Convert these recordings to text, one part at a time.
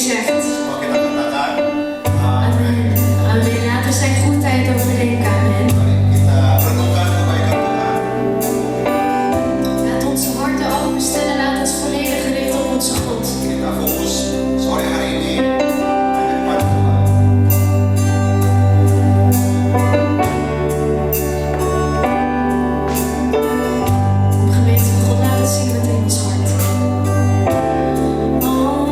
zegt. Semua kita katakan Amen. Amen. Laten we zijn goedheid overdenken. Amen. mari kita renungkan kebaikan Tuhan. Laat onze harten openstellen. Laat ons volledig gericht op onze God. Kita fokus sore hari ini hanya kepada Tuhan. Gemeente van God, laat het zien met in ons hart. All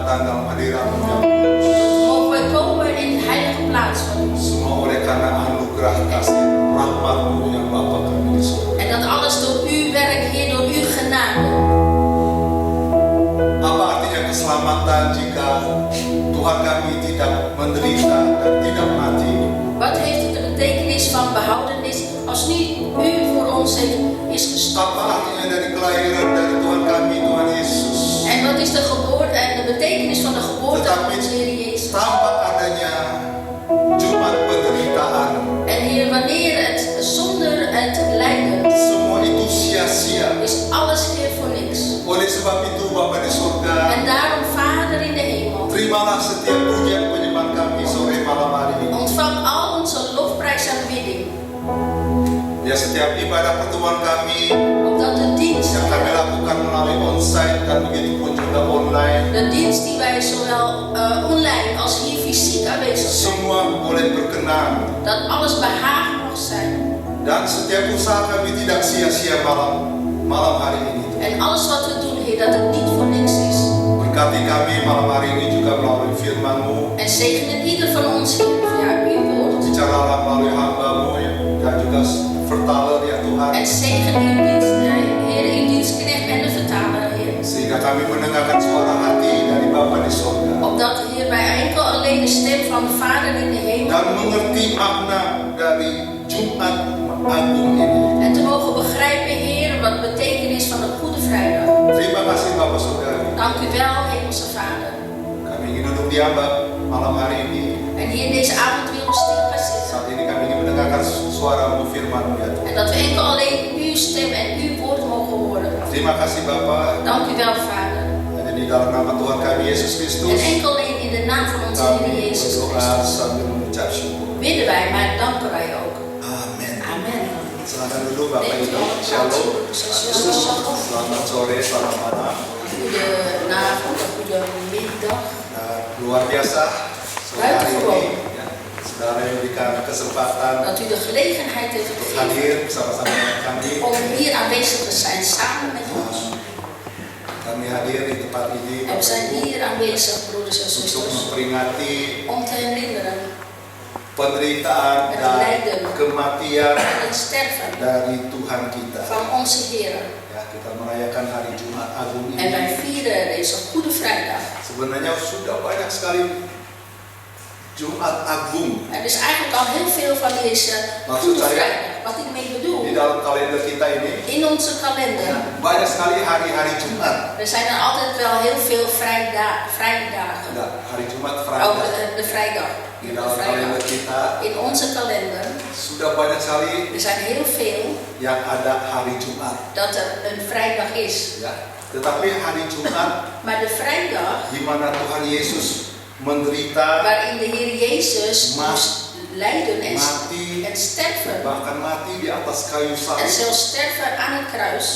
datang dalam hadirat-Mu yang kudus. Mogen wij komen in de heilige plaats van u. Semua oleh karena anugerah kasih rahmat-Mu yang Bapa kami di surga. En dat alles door uw werk, Heer, door uw genade. Apa artinya keselamatan jika Tuhan kami tidak menderita dan tidak mati? Wat heeft het de betekenis van behoudenis als nu u voor ons is Apa gestorven? artinya dari kelahiran dari Tuhan kami, Tuhan Yesus? En wat is de geboorte en de betekenis van de geboorte van Tetapi onze Heer Jezus? tanpa adanya Jumat penderitaan, En Heer, wanneer het zonder het lijden semua itu sia-sia. is alles Heer voor niks. Oleh sebab itu Bapa di surga, En daarom, Vader in de hemel, terimalah setiap pujian penyembahan kami sore malam hari ini. ontvang al onze lofprijs en aanbidding. Ya, setiap ibadah pertemuan kami Opdat de dienst, yang kami lakukan melalui onsite dan begitu pun juga online, de dienst die wij zowel online als hier fysiek aanwezig zijn, semua boleh berkenan. dat alles behaagd mag zijn. Dan setiap usaha kami tidak sia-sia malam hari ini. En alles wat we doen, Heer, dat het niet voor niks is. Berkati kami malam hari ini juga melalui firman-Mu. En zegenen ieder van ons, Heer, via uw woord. Bicaralah melalui hamba-Mu dan juga vertaler ya Tuhan. En zegen uw dienst, Heer, uw dienstknecht en de vertaler, Heer. Sehingga kami mendengarkan suara hati dari Bapa di surga. Opdat, Heer, wij enkel alleen de stem van de Vader in de hemel Dan mengerti makna dari Jumat Agung ini. en te mogen begrijpen, Heer, wat de betekenis van de Goede Vrijdag. Terima kasih Bapak Saudara. Dank u wel, Hemelse Vader. Kami ingin duduk diam malam hari ini. En hier deze avond wil ons stil gaan zitten. Saat ini kami ingin mendengarkan suara-Mu firman-Mu ya Tuhan. En dat we enkel alleen uw stem en uw woord mogen horen. Terima kasih Bapak. Dank u wel, Vader. Hanya di dalam nama Tuhan kami Yesus Kristus. En enkel alleen in de naam van onze Heer Kami Jezus berdoa Christus sambil mengucap syukur. bidden wij, maar danken wij ook. Amin. Amen. Silakan duduk Bapak Neemt u Ibu. allen Shalom. Shalom. Selamat sore, selamat malam. Goedenavond, goedemiddag. Luar biasa sore hari ini ya, saudara yang diberikan kesempatan Dat u de gelegenheid heeft untuk gegeven hadir bersama-sama dengan kami. om hier aanwezig te zijn samen met ons. Kami hadir di tempat ini En we zijn hier aanwezig, broeders en untuk zusters, memperingati om te herinneren penderitaan dan kematian aan het sterven dari Tuhan kita. van onze Heer. Ya, kita merayakan hari Jumat Agung En wij ini. vieren deze Goede Vrijdag. Sebenarnya sudah banyak sekali Jumat Agung Er is eigenlijk al heel veel van deze Goede Vrijdag. Wat ik mee di bedoel, dalam kalender kita ini. in onze kalender, Banyak sekali hari-hari Jumat. er zijn er altijd wel heel veel vrijdagen. Ada hari Jumat Oh, Vrijdag. de vrijdag. Di De dalam kalender vrijdag. kita In onze kalender, sudah banyak sekali er zijn heel veel yang ada hari Jumat. dat er een vrijdag is. Ya. Tetapi hari Jumat Maar de vrijdag di mana Tuhan Yesus menderita, waarin de Heer Jezus Ma- moest lijden mati, en sterven, bahkan mati di atas kayu en salib. zelfs sterven aan het kruis,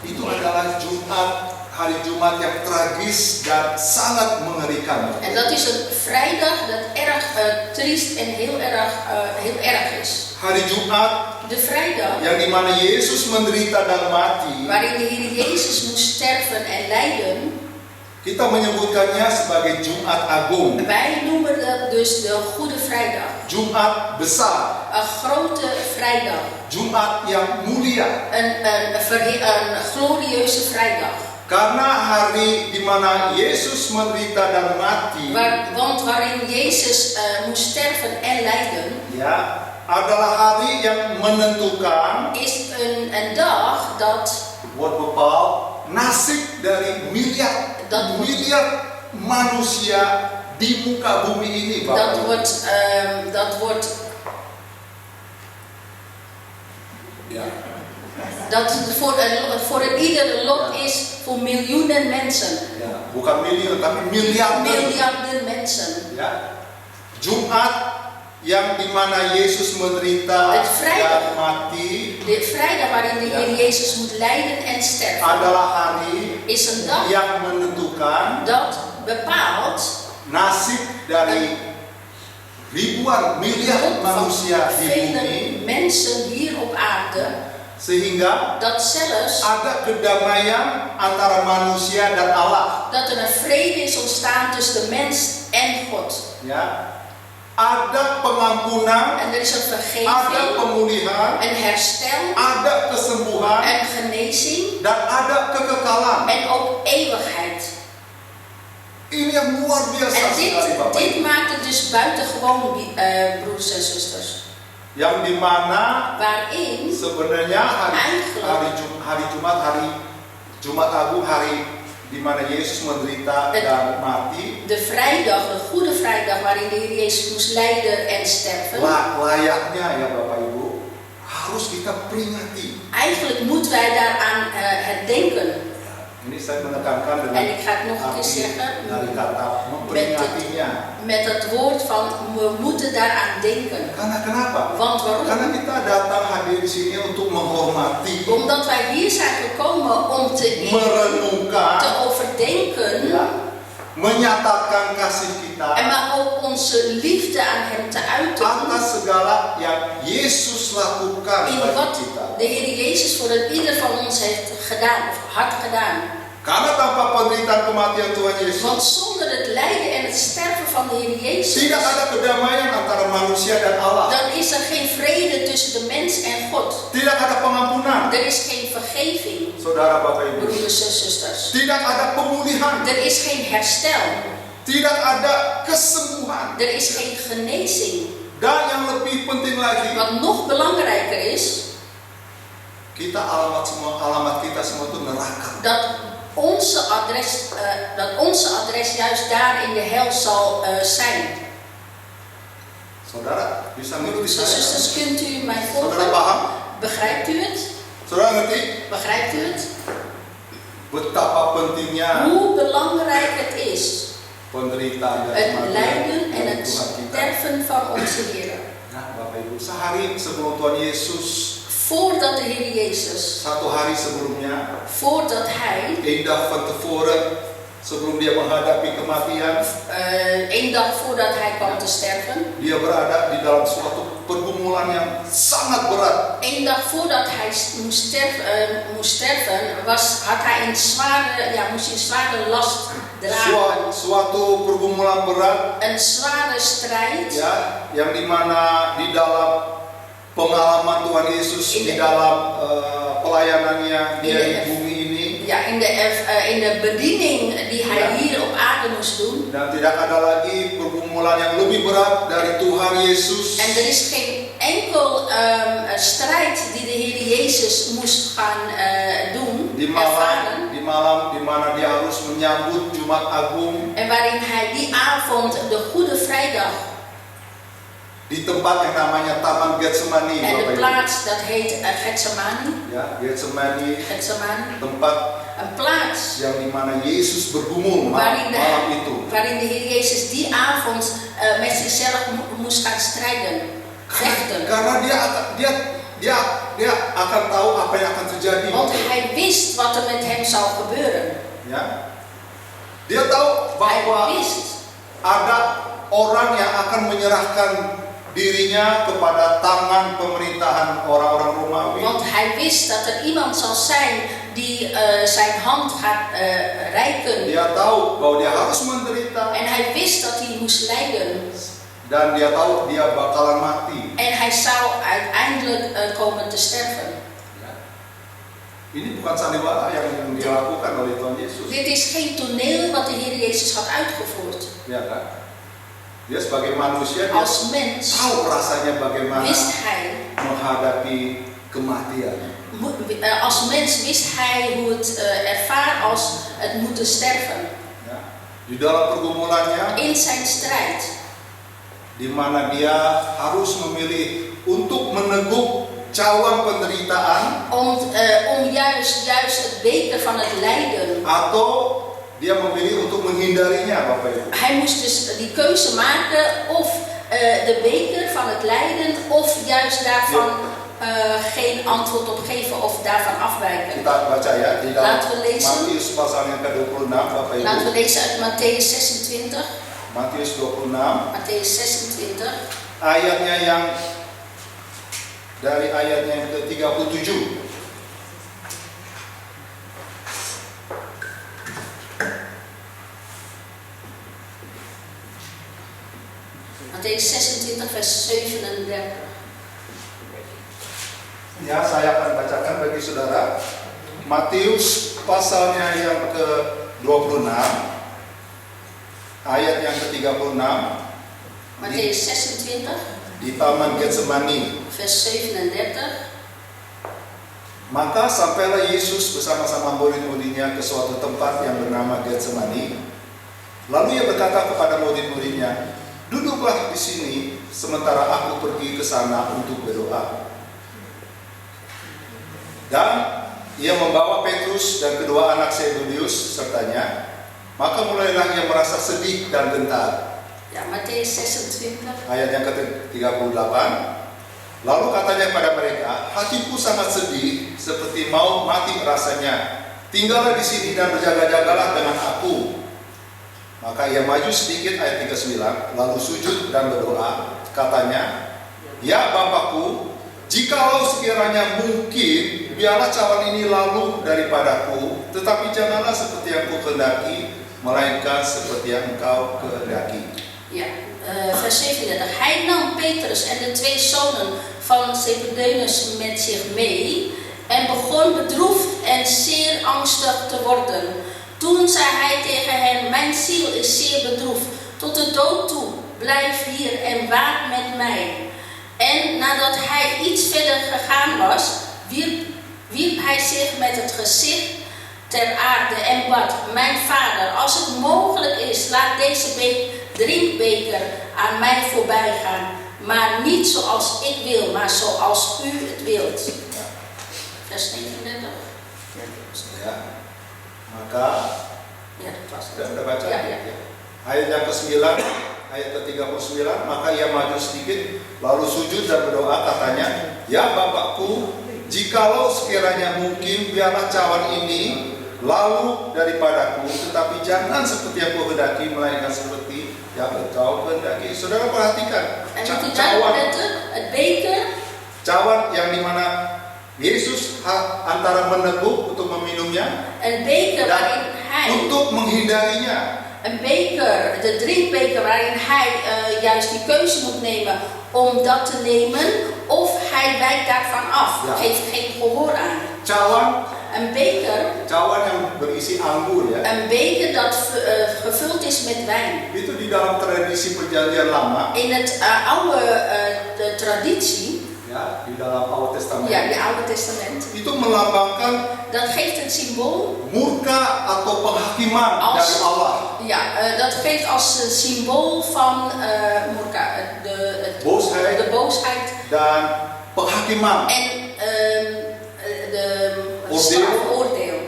Itu adalah hari Jumat yang tragis dan sangat mengerikan. en dat is een vrijdag dat erg triest en heel erg is. Hari Jumat De vrijdag yang dimana Yesus menderita dan mati, waarin de Heer Jezus moest sterven en lijden, kita menyebutkannya sebagai Jumat Agung, wij noemen dat dus de Goede Vrijdag. Jumat besar, Een grote vrijdag, Jumat yang mulia. een glorieuze vrijdag. Karena hari di mana Yesus menderita dan mati, Want waarin Jezus moest sterven en lijden, ya, adalah hari yang menentukan is een dag dat buat bepaal nasib dari miliar manusia di muka bumi ini, Bapak. dat wordt Ya. dat voor ieder lot is voor miljoenen mensen, Ya, bukan miliar tapi miliarden. miljarden mensen. Ya. Jumat yang dimana Yesus menderita Het vrijdag. dan mati De vrijdag waarin de Heer Jezus moet lijden en sterven, adalah hari is een dag yang menentukan dat bepaalt nasib dari ribuan miliar lot van manusia di bumi vele mensen hier op aarde, Sehingga dat zelfs ada kedamaian antara manusia dan Allah. dat er een vrede is ontstaan tussen de mens en God. Ya, ada pengampunan, En er is een ada vergeving, pemulihan, een herstel, ada kesembuhan, een genezing dan ada kekekalan. en ook eeuwigheid. Ini yang luar biasa En sekali, Bapak dit Ibu. maakt het dus buitengewoon, broeders en zusters. Yang dimana Waarin sebenarnya hari Jumat Agung, hari di mana Yesus menderita dan mati, de vrijdag, de Goede Vrijdag, waarin de Heer Jezus moest lijden en sterven. layaknya ya Bapak Ibu, harus kita peringati. Eigenlijk moeten wij daaraan herdenken. Ini saya menekankan dengan En ik ga het nog een keer zeggen, dari kata memperingatinya. met het woord van we moeten daaraan denken. Karena kenapa? Want waarom? Karena kita datang hadir di sini untuk menghormati, Omdat wij hier zijn gekomen om te merenungkan, overdenken, ya, menyatakan kasih kita en maar ook onze liefde aan Hem te uiten. atas segala yang Yesus lakukan In bagi wat kita. de Heer Jezus voor ieder van ons heeft gedaan, of had gedaan. Karena tanpa penderitaan kematian Tuhan Yesus, Want zonder het lijden en het sterven van de Heer Jezus, tidak ada kedamaian antara manusia dan Allah. dan is er geen vrede tussen de mens en God. Tidak ada pengampunan, Er is geen vergeving, saudara Bapak Ibu. broeders en zusters. Tidak ada pemulihan, Er is geen herstel. tidak ada kesembuhan. Er is geen genezing. Dan yang lebih penting lagi, Wat nog belangrijker is, alamat kita semua itu neraka. dat onze adres juist daar in de hel zal zijn. Saudara bisa mengerti Broeders en saya? zusters, kunt u mij Saudara volgen? paham? Begrijpt u het? Saudara ngerti Begrijpt u het? betapa pentingnya Hoe belangrijk het is, penderitaan dan het kematian lijden en dari het Tuhan kita. sterven van onze Heer. Nah, Bapak Ibu, sehari sebelum Tuhan Yesus, Voordat de Heer Jezus, satu hari sebelumnya, voordat Hij, één dag van tevoren, sebelum dia menghadapi kematian, één dag voordat Hij kwam te sterven, dia berada di dalam suatu pergumulan yang sangat berat. één dag voordat Hij moest sterven, had Hij moest hij een zware last dragen. Suatu pergumulan berat, Een zware strijd, ya, yang dimana di dalam pengalaman Tuhan Yesus di dalam pelayanannya dia di bumi ini, ja, in de bediening die Hij hier op aarde moest doen. dan tidak ada lagi pergumulan yang lebih berat dari Tuhan Yesus. En er is geen enkel strijd die de Heer Jezus moest gaan doen, Di malam di mana dia harus menyambut Jumat Agung en waarin Hij die avond de Goede Vrijdag di tempat yang namanya Taman Getsemani, en de Bapak Ibu. plaats dat heet Getsemani, Ya, Getsemani, tempat een plaats yang dimana Yesus bergumul malam itu. waarin de Heer Jezus die avond met zichzelf moest gaan strijden, vechten. Karena dia akan tahu apa yang akan terjadi. Want Hij wist wat er met Hem zou gebeuren. Ya. Dia tahu Hij bahwa wist ada orang yang akan menyerahkan dirinya kepada tangan pemerintahan orang-orang Romawi. Want Hij wist dat er iemand zal zijn die zijn hand gaat reiken. Dia tahu bahwa dia harus menderita En Hij wist dat hij moest lijden. dan dia tahu dia bakalan mati. En Hij zou uiteindelijk komen te sterven. Ini bukan sandiwara yang dilakukan oleh Tuhan Yesus. Dit is geen toneel wat de Heer Jezus had uitgevoerd. Ya kan? Dia sebagai manusia dia Als mens tahu rasanya bagaimana wist Hij, menghadapi kematian. als mens wist Hij hoe het ervaart als het moeten sterven. Ya. Di dalam pergumulannya, In zijn strijd. di mana dia harus memilih untuk meneguk cawan penderitaan Om juist het beker van het lijden. atau dia memilih untuk menghindarinya, Bapak Ibu. Hij moest dus die keuze maken of de beker van het lijden of juist daarvan geen antwoord op geven of daarvan afwijken. Kita baca ya di dalam Laten we lezen. Matius pasal yang ke-26, Bapak Ibu. Laten we lezen uit Mattheüs 26. Matius 26 Mattheüs 26. ayatnya yang dari ayatnya yang ke-37. Matthäus 26 vers 37. Ya, saya akan bacakan bagi saudara. Matius pasalnya yang ke-26, ayat yang ke-36, Matthäus 26 di Taman Getsemani. vers 37. Maka sampailah Yesus bersama-sama murid-muridnya ke suatu tempat yang bernama Getsemani. Lalu ia berkata kepada murid-muridnya, "Duduklah di sini sementara aku pergi ke sana untuk berdoa." Dan ia membawa Petrus dan kedua anak Zebedeus sertanya. Maka mulailah ia merasa sedih dan gentar. Ja, Matthäus 26. Ayat yang ke-38. Lalu katanya kepada mereka, "Hatiku sangat sedih, seperti mau mati rasanya. Tinggallah di sini dan berjaga-jagalah dengan aku." Maka ia maju sedikit, ayat 39, lalu sujud dan berdoa. Katanya, "Ya Bapakku, jikalau sekiranya mungkin, biarlah cawan ini lalu daripadaku, tetapi janganlah seperti yang kukehendaki, melainkan seperti yang Engkau kehendaki." Ja, vers 37. Hij nam Petrus en de twee zonen van Zebedeus met zich mee en begon bedroefd en zeer angstig te worden. Toen zei hij tegen hen, "Mijn ziel is zeer bedroefd tot de dood toe. Blijf hier en waak met mij." En nadat hij iets verder gegaan was, wierp hij zich met het gezicht ter aarde en bad, "Mijn vader, als het mogelijk is, laat deze drinkbeker aan mij voorbij gaan. Maar niet zoals ik wil, maar zoals u het wilt." Vers 39. Ya. Maka Ja, dat was het. sudah baca. Ja, ja. Ayat yang ke-9, ayat ke-39, maka ia maju sedikit, lalu sujud dan berdoa, katanya, "Ya Bapakku, jikalau sekiranya mungkin, biarlah cawan ini lalu daripadaku, tetapi jangan seperti yang kuhendaki, melainkan seperti yang Engkau kehendaki." Saudara perhatikan, En moet u daarop letten, het beker, cawan yang dimana Yesus antara meneguk untuk meminumnya een beker dan waarin hij, untuk menghindarinya. een beker, de drinkbeker waarin hij juist die keuze moet nemen om dat te nemen, of hij wijkt daarvan af, Ja. geeft geen gehoor aan. Cawan Een yang berisi anggur, ya. een beker dat gevuld is met wijn. Itu di dalam tradisi perjanjian lama, In het oude de traditie, ya, di dalam Oude Testament, ja, het Oude Testament, itu melambangkan dat geeft het symbool, murka atau penghakiman Als- dari Allah. ja, dat geeft als symbool van murka, Boosheid de boosheid dan penghakiman en de Oordeel. strafoordeel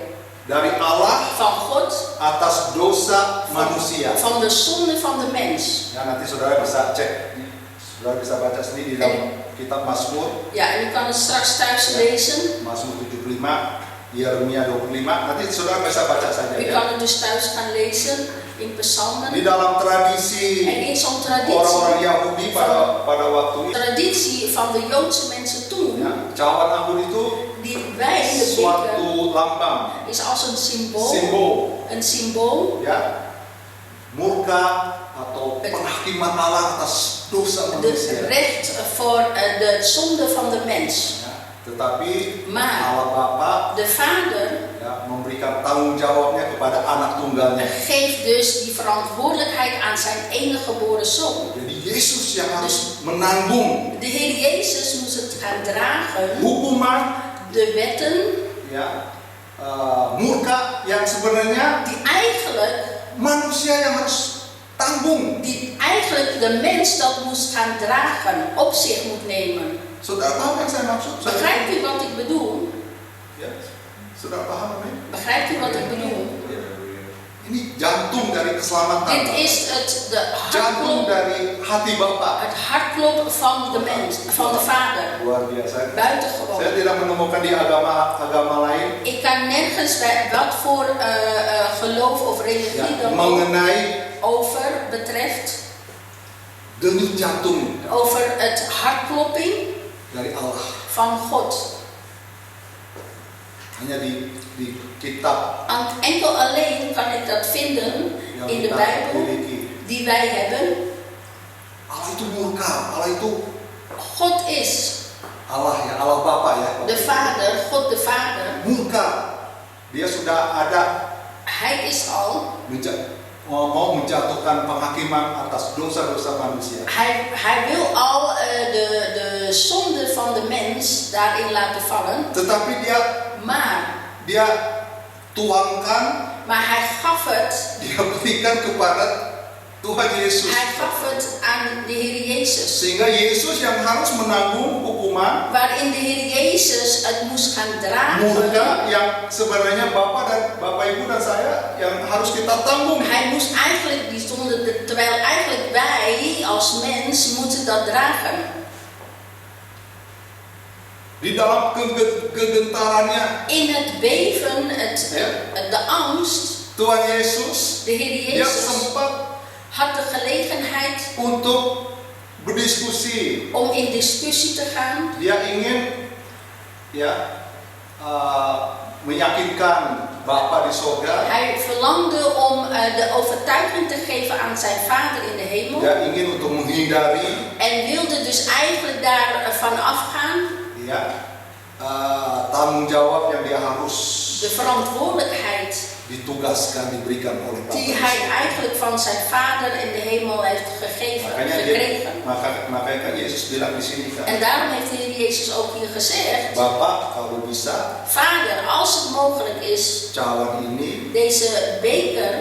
dari Allah van God, atas dosa manusia. van de zonde van de mens. Ya, nanti saudara bisa cek, saudara bisa baca sendiri di dalam kitab Mazmur, Ja, en u kan het straks thuis lezen. Mazmur 75, Yeremia 25. Nanti saudara bisa baca saja, U ya. kan het dus thuis gaan lezen in Di psalmen. dalam tradisi En in zo'n traditie, orang-orang Yahudi pada waktu itu, traditie van de Joodse mensen toen, ya, cawan anggur itu die wijn, de beker, suatu lambang, is als een symbool, simbol, een symbool, ya, murka atau penghakiman Allah atas dosa het manusia. recht voor de zonde van de mens. Ya, tetapi Maar Allah Bapa, de vader ya, memberikan tanggung jawabnya kepada anak tunggalnya. geeft dus die verantwoordelijkheid aan zijn enige geboren zoon. Jadi Yesus yang harus menanggung De Heer Jezus moest het gaan dragen, hukuman, de wetten, ya, murka yang sebenarnya die eigenlijk manusia yang harus tanggung. de mens dat moest gaan dragen, op zich moet nemen. Saudara paham yang saya maksud? Begrijpt u wat ik bedoel? Ya, saudara paham ini? Begrijpt u wat ik bedoel? Ini jantung dari keselamatan. Dit is de Jantung hartklop, dari hati Bapa. het hartklop van de mens, van de vader. Luar biasa. Saya Buitengewoon. tidak menemukan di agama lain Ik kan nergens bij wat voor geloof of religie ya, dan ook mengenai over betreft, denyut jantung over het hartklopping dari Allah. van God. Hanya di kitab Enkel alleen kan ik dat vinden yang in de kita Bijbel miliki. die wij hebben. Allah itu murka, Allah itu God is Allah ya, Allah Bapa ya. de Vader, God de Vader. Murka. Dia sudah ada Hij is al. mau menjatuhkan penghakiman atas dosa-dosa manusia. Hij wil al de zonde van de mens daarin laten vallen. Tetapi dia tuangkan, Maar hij gaf het. dia berikan kepada Tuhan Yesus. Hij gaf het aan de Heer Jezus. Sehingga Yesus yang harus menanggung hukuman Waarin de Heer Jezus het moest gaan dragen. murka yang sebenarnya Bapak Ibu dan saya yang harus kita tanggung. Hij moest eigenlijk die zonde, terwijl eigenlijk wij als mens moeten dat dragen. Di dalam kegentarannya, In het beven, de angst, Tuhan Yesus de Heer dia Jezus sempat had de gelegenheid untuk berdiskusi. om in discussie te gaan. Dia ingin meyakinkan Bapa di sorga. Hij verlangde om de overtuiging te geven aan zijn Vader in de hemel. Dia ingin untuk menghindari En wilde dus eigenlijk daarvan afgaan. Tanggung jawab yang dia harus De verantwoordelijkheid ditugaskan, diberikan oleh Bapa. die hij eigenlijk van zijn Vader in de hemel heeft gekregen. Makanya kan Yesus bilang di sini kan, En daarom heeft de Heer Jezus ook hier gezegd: Bapak kalau bisa Vader, als het mogelijk is, cawan ini deze beker,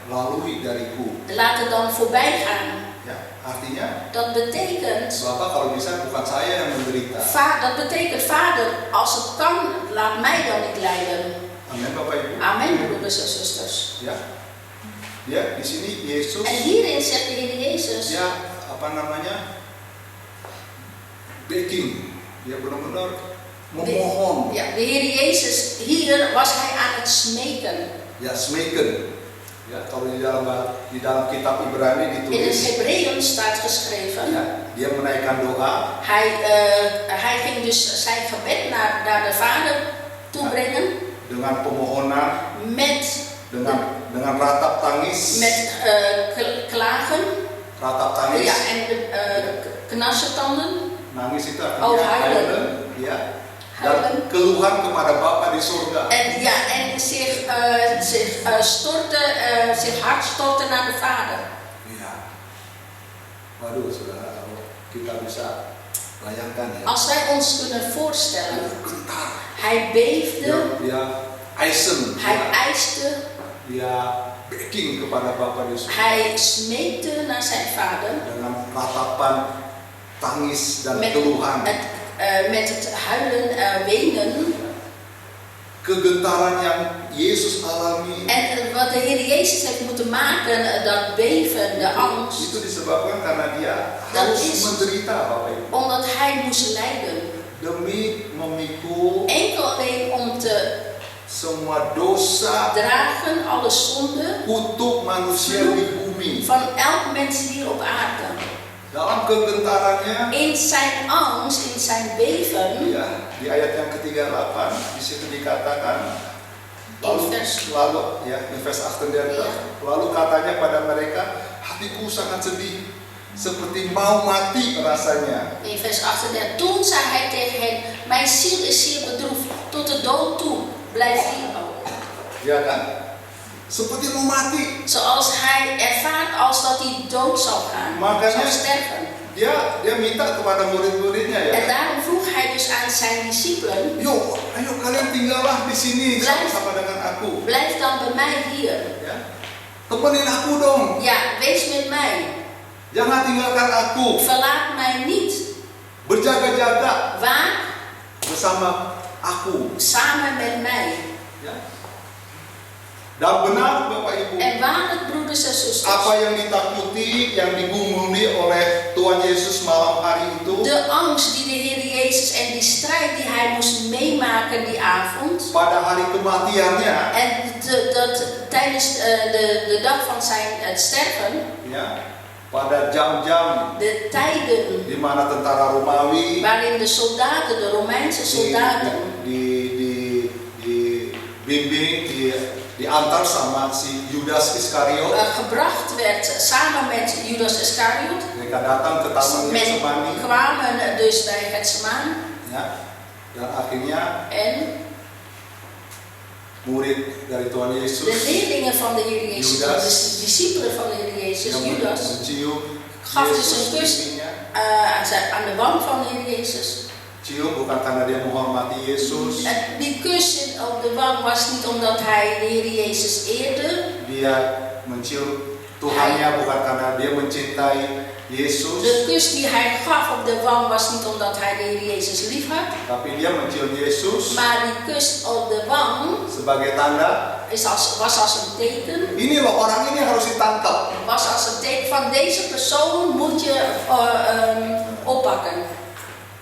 lalui dariku. laat het dan voorbij gaan. Ya, artinya Dat betekent, Bapak kalau bisa bukan saya yang menderita. dat betekent, Vader, als het kan, laat mij dan niet lijden. Amin Bapak Ibu. Amen, broeders en zusters. Ya, di sini Yesus. En hierin zegt de Heer Jezus, begging. Dia benar-benar memohon. de Heer Jezus, hier was hij aan het smeken. Ya, smeken. Ya, kalau di dalam kitab Ibrani In het ditulis. Hebreeën staat geschreven. Dia menaikkan doa. Hij ging dus zijn gebed naar de Vader toebrengen. Dengan permohonan. Dengan ratap tangis. Met klagen. Ratap tangis. Ja, en knarsetanden. Nangis itu artinya huilen. Ya. Dan keluhan kepada Bapa di surga. En zich hart storten naar de Vader. Ja. Waduh, saudara, kalau kita bisa bayangkan ya. Als wij ons kunnen voorstellen, hij beefde, hij eiste, dia begging kepada Bapa di surga. hij smeekte naar zijn Vader. Dengan ratapan tangis dan keluhan. Met het huilen, wenen. Kegentaran yang Yesus alami. En wat de Heer Jezus heeft moeten maken, dat beven, de angst. Itu disebabkan karena dia harus menderita, Bapak Ibu. Omdat hij moest lijden. Demi memikul enkel alleen om te semua dosa dragen, alle zonde untuk manusia di bumi. Van elk mens hier op aarde. Dalam kegentarannya, in zijn angst, in zijn beven, ya, di ayat yang ke-38 di situ dikatakan lalu ya, di vers 38 lalu katanya pada mereka, hatiku sangat sedih seperti mau mati rasanya. In vers 38 toen zei hij tegen hen, mijn ziel is zeer bedroefd tot de dood toe, blijf hier ook. Ya kan? Seperti mau mati. Zoals hij ervaart als dat hij dood zal gaan, zal sterven. Dia minta kepada murid-muridnya ya. En daarom vroeg hij dus aan zijn discipelen, ayo kalian tinggallah di sini sama-sama dengan aku. Blijf dan bij mij hier. Ya. Temenin aku dong. Ja, wees met mij. Jangan tinggalkan aku. Verlaat mij niet. Berjaga-jaga. Waak bersama aku. Samen met mij. Ya. Dan benar Bapak Ibu. En waarlijk broeders en zusters. Apa yang ditakuti, yang digumuli oleh Tuhan Yesus malam hari itu. De angst die de Heer Jezus en die strijd die hij moest meemaken die avond. Pada hari kematiannya. En tijdens de dag van zijn sterven. Ya. pada jam-jam de tijden di mana tentara Romawi waarin de soldaten, de Romeinse soldaten, dibimbing, diantar sama si Yudas Iskariot. gebracht werd samen met Judas Iscariot. Mereka datang ke Taman Men Getsemani, kwamen dus bij Getsemani ya, dan akhirnya en murid dari Tuhan Yesus de leerlingen van de Heer Jezus, Judas, de discipelen van de Heer Jezus, yang Judas, mencium gaf dus Yesus een kus pipinya. aan de wang van de Heer Jezus. Cium bukan karena dia menghormati Yesus, En die kus op de wang was niet omdat hij de Heer Jezus eerde. dia mencium Tuhannya bukan karena dia mencintai Yesus, De kus die hij gaf op de wang was niet omdat hij de Heer Jezus lief had. tapi dia mencium Yesus Maar die kus op de wang sebagai tanda, was als een teken. ini loh orang ini harus ditangkap. Was als een teken van deze persoon moet je oppakken.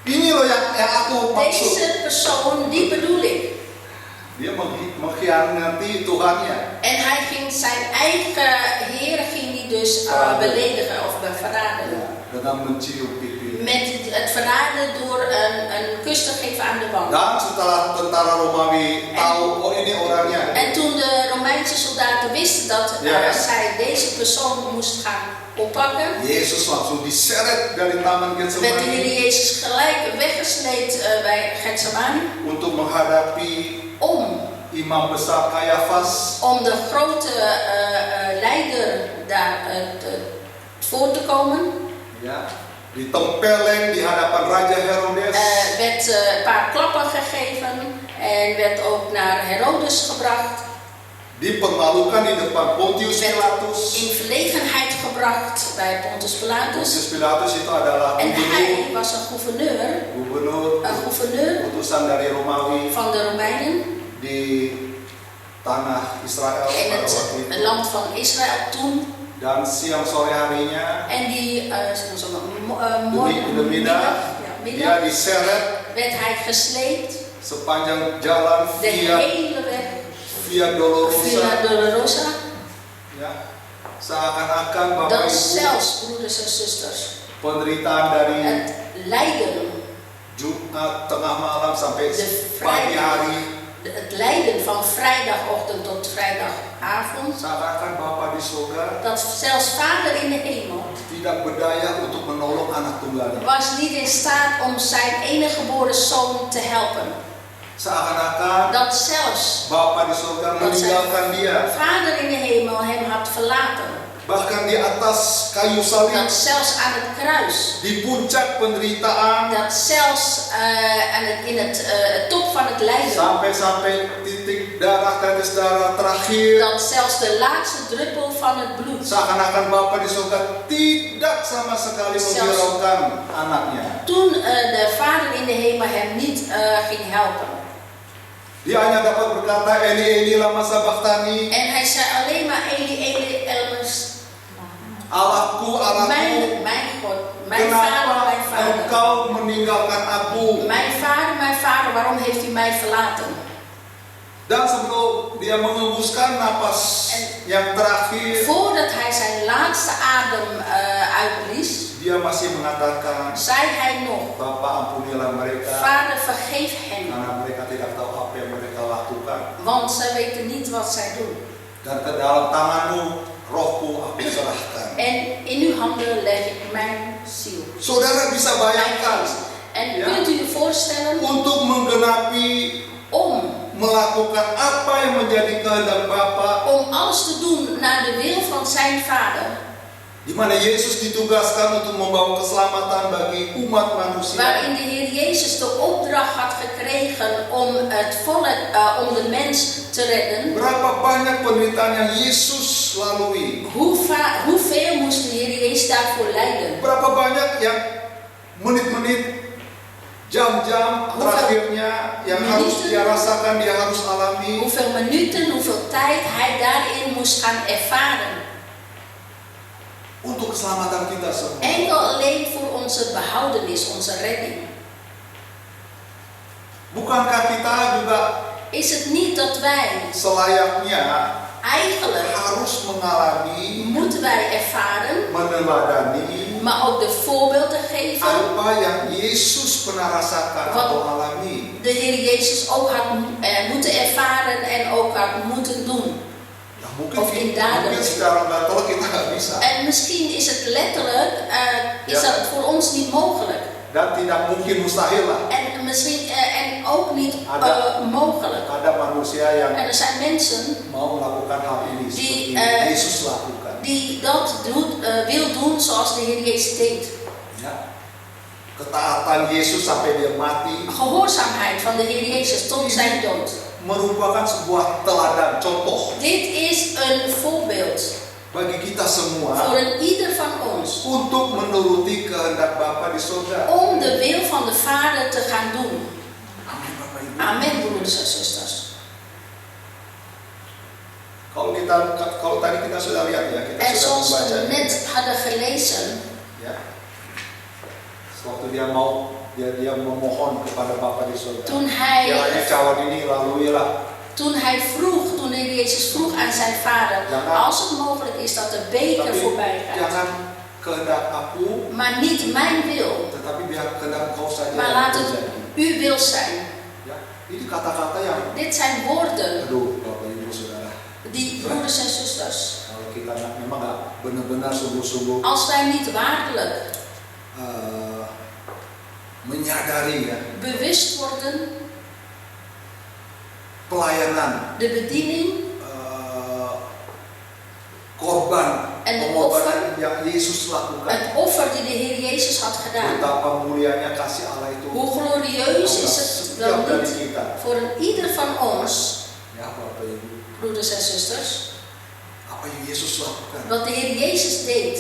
Ini loh yang aku maksud. Deze persoon, die bedoel ik. Dia mengkhianati Tuhannya. En hij ging zijn eigen Heer ging die dus beledigen of verraden. Ya, dengan mencium pipi. Met het verraden door een kus te geven aan de wang. Dan setelah tentara Romawi tahu, oh ini orangnya. En toen de Romeinse soldaten wisten dat zij deze persoon moest gaan oppakken, Yesus langsung diseret dari Taman werd de Heer Getsemani Jezus gelijk weggesleept bij Getsemani untuk menghadapi imam besar Kayafas. om de grote leider daar voor te komen. Ya, ditempeleng di hadapan Raja Herodes. Werd een paar klappen gegeven en werd ook naar Herodes gebracht. Dipermalukan di depan Pontius Werd Pilatus. in verlegenheid gebracht bij Pontius Pilatus. Pontius Pilatus itu adalah En hij was een gouverneur utusan dari Romawi van de Romeinen di tanah Israel in pada waktu het itu. land van Israël toen. Dan siang sore harinya En die de middag dia diseret werd hij gesleept sepanjang jalan de hele weg Via Via Dolorosa. Dolorosa. Ya, seakan-akan Bapak Dat Ibu zelfs, broeders en zusters, penderitaan dari het lijden, Jumat tengah malam sampai De pagi hari, het lijden van vrijdagochtend tot vrijdagavond, seakan-akan Bapa di surga dat zelfs Vader in de hemel tidak berdaya untuk menolong anak tunggalnya. was niet in staat om zijn enige geboren zoon te helpen. Seakan-akan Dat zelfs Bapa di surga meninggalkan dia. Vader in de hemel hem had verlaten. Bahkan di atas kayu salib, Dat zelfs aan het kruis, di puncak penderitaan, dat zelfs in het top van het lijden, sampai titik darah, tetes darah terakhir, dat zelfs de laatste druppel van het bloed, seakan-akan Bapa di surga tidak sama sekali menghiraukan anaknya. toen de Vader in de hemel hem niet ging helpen. Dia hanya dapat berkata, Eli Eli lama sabachthani, En hij zei alleen maar Eli Eli Elmas, Allahku, Allahku, mijn God, mijn Vader, kenapa mijn Vader. engkau meninggalkan aku? Mijn Vader, waarom heeft u mij verlaten? Dan sebelum dia mengembuskan napas yang terakhir, Voordat hij zijn laatste adem uitblies, dia masih mengatakan, zei hij nog, Bapa ampunilah mereka, Vader vergeef hen, karena mereka tidak tahu apa yang mereka lakukan. want zij weten niet wat zij doen. Dan ke dalam tanganmu rohku aku serahkan. En in uw handen leg ik mijn ziel. Saudara bisa bayangkan, En Ja. kunt u je voorstellen untuk menggenapi, om melakukan apa yang menjadi kehendak Bapa, alles te doen naar de wil van zijn Vader, di mana Yesus ditugaskan untuk membawa keselamatan bagi umat manusia. waarin de Heer Jezus de opdracht had gekregen om het volk, om de mens te redden. Berapa banyak penderitaan yang Yesus lalui? Hoeveel moest de Heer Jezus daarvoor lijden? Berapa banyak yang menit-menit, jam-jam terakhirnya yang harus dia rasakan, dia harus alami. Hoeveel minuten, hoeveel tijd hij daarin moest gaan ervaren. Untuk keselamatan kita semua. Enkel alleen voor onze behoudenis, onze redding. Bukankah kita juga Is het niet dat wij selayaknya Eigenlijk harus mengalami, moeten wij ervaren, meneladani maar ook de voorbeelden geven apa yang Yesus pernah rasakan Wat- atau alami. de Heer Jezus ook had moeten ervaren en ook had moeten doen. Ya, mungkin Of in daden. mungkin secara letterlijk kita nggak bisa En misschien is het letterlijk, is Ja. dat voor ons niet mogelijk. dan tidak mungkin mustahil lah. En misschien en ook niet Ada. mogelijk. Ada manusia yang En er zijn mensen mau melakukan hal ini Die, seperti Yesus lakukan. die dat wil doen zoals de Heer Jezus deed. Ya. Ketaatan Yesus sampai dia mati Gehoorzaamheid van de Heer Jezus tot zijn dood. merupakan sebuah teladan, contoh Dit is een voorbeeld bagi kita semua voor een ieder van ons untuk menuruti kehendak Bapa di surga. om de wil van de Vader te gaan doen. Amin, Bapak Ibu. Amen, broeders en zusters. Kalau tadi kita sudah lihat ya, kita En sudah zoals membaca we net hadden gelezen, ya. Waktu dia memohon kepada Bapa di surga. toen hij Kiranya cawan ini laluilah. Toen de Heer Jezus vroeg aan zijn vader, als het mogelijk is dat de beker Tapi voorbij gaat. jangan kehendak aku, Maar niet mijn wil, tetapi biar kehendak Engkau saja maar yang laat het terjadi. uw wil zijn. Ya, ini kata-kata yang, Dit zijn woorden aduh, Bapak Ibu Saudara, die, broeders en zusters, kalau kita memang nggak benar-benar sungguh-sungguh als wij niet waarlijk menyadari ya bewust worden, pelayanan, de bediening korban, En de pengorbanan yang Yesus lakukan. het offer die de Heer Jezus had gedaan. Betapa mulianya kasih Allah itu. Hoe glorieus is het Setiap wel dari niet kita. voor een ieder van ons, Ya, Bapak Ibu, broeders en zusters, apa yang Yesus lakukan. wat de Heer Jezus deed.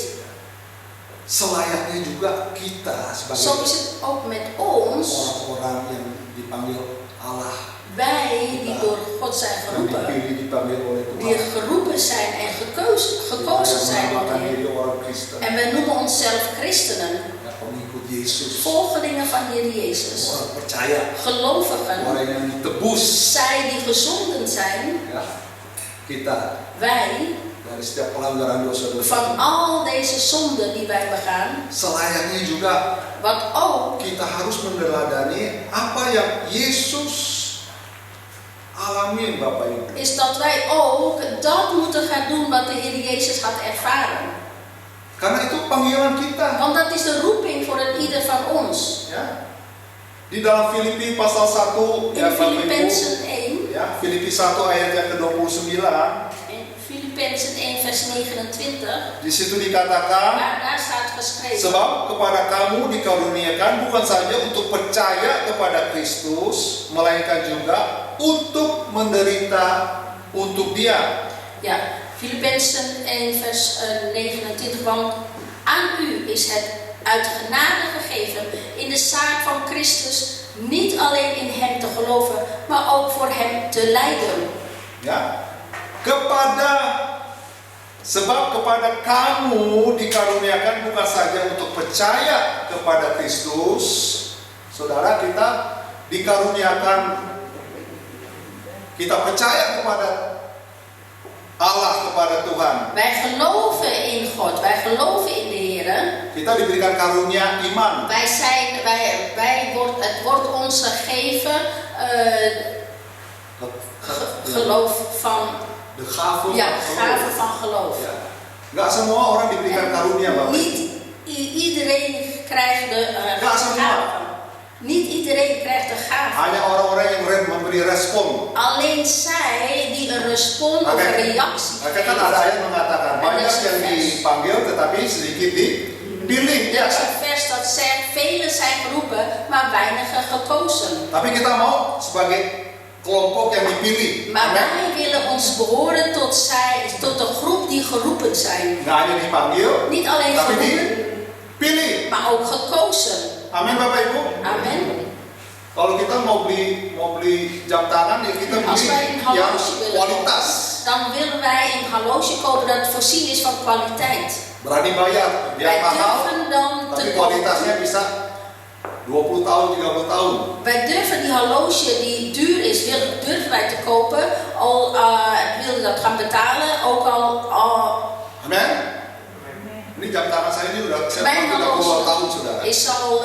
Selayaknya juga kita Zo sebagai is het ook met ons, orang-orang yang dipanggil Allah, wij die door God zijn yang geroepen, dipilih, dipanggil oleh die Tuhan. geroepen zijn en gekozen zijn door de menamakan Heer. diri orang Kristen, En wij noemen onszelf christenen, ya, pengikut Yesus, volgelingen van de Heer Jezus, orang percaya, gelovigen, orang yang ditebus. zij die gezonden zijn, Ya, kita wij, dari setiap pelanggaran dosa-dosa, van al deze zonden die wij begaan, selayaknya juga wat ook kita harus meneladani apa yang Yesus alami, Bapak Ibu. is dat wij ook dat moeten gaan doen wat de Heer Jezus had ervaren. Karena itu panggilan kita. Want dat is de roeping voor een ieder van ons. Ya. Di dalam Filipi pasal 1 In ya Bapak Ibu. Filippenzen 1, Ya, Filipi 1 ayat yang ke-29, in Filippenzen 1 vers 29, di situ dikatakan, daar staat geschreven. sebab kepada kamu dikaruniakan bukan saja untuk percaya kepada Kristus, melainkan juga untuk menderita untuk Dia. Ja, Filippenzen 1 vers 29, want aan u is het uit genade gegeven in de zaak van Christus niet alleen in hem te geloven, maar ook voor hem te lijden. Ya. Sebab kepada kamu dikaruniakan bukan saja untuk percaya kepada Kristus. Saudara, kita dikaruniakan, kita percaya kepada Allah, kepada Tuhan. Wij geloven in God, wij geloven in de Heer. Kita diberikan karunia iman. Het wordt ons gegeven geloof van, De gave ja, van gave geloof. van geloof. Ya. Nggak semua orang diberikan karunia, Bapak. Niet iedereen krijgt de Ja, zo gave. Niet iedereen krijgt de gave. Hanya orang-orang yang memberi respon. Alleen zij die een respons of Oké. een reactie Maka kan ada ayat mengatakan banyak yang dipanggil tetapi sedikit dipilih. Er is een vers dat zegt, velen zijn geroepen, maar weinigen gekozen. Tapi kita mau sebagai kelompok yang dipilih. Maar Amen. wij willen ons behoren tot de groep die geroepen zijn. Nggak hanya dipanggil, Niet alleen tapi geroepen, dipilih. maar ook gekozen. Amin, Bapak Ibu. Amen. Kalau kita mau beli jam tangan, ya kita Als beli wij een yang horloge willen kualitas. kopen, dan willen wij een horloge kopen dat voorzien is van kwaliteit. Berani bayar, Wij biar mahal, durven dan tapi te kualitasnya kopen, bisa 20 tahun, 30 tahun. Wij durven die horloge die duur is, durven wij te kopen. Al wilden dat gaan betalen, ook al Amin. Ini jam tangan saya ini udah saya mijn 30 tahun sudah. horloge is al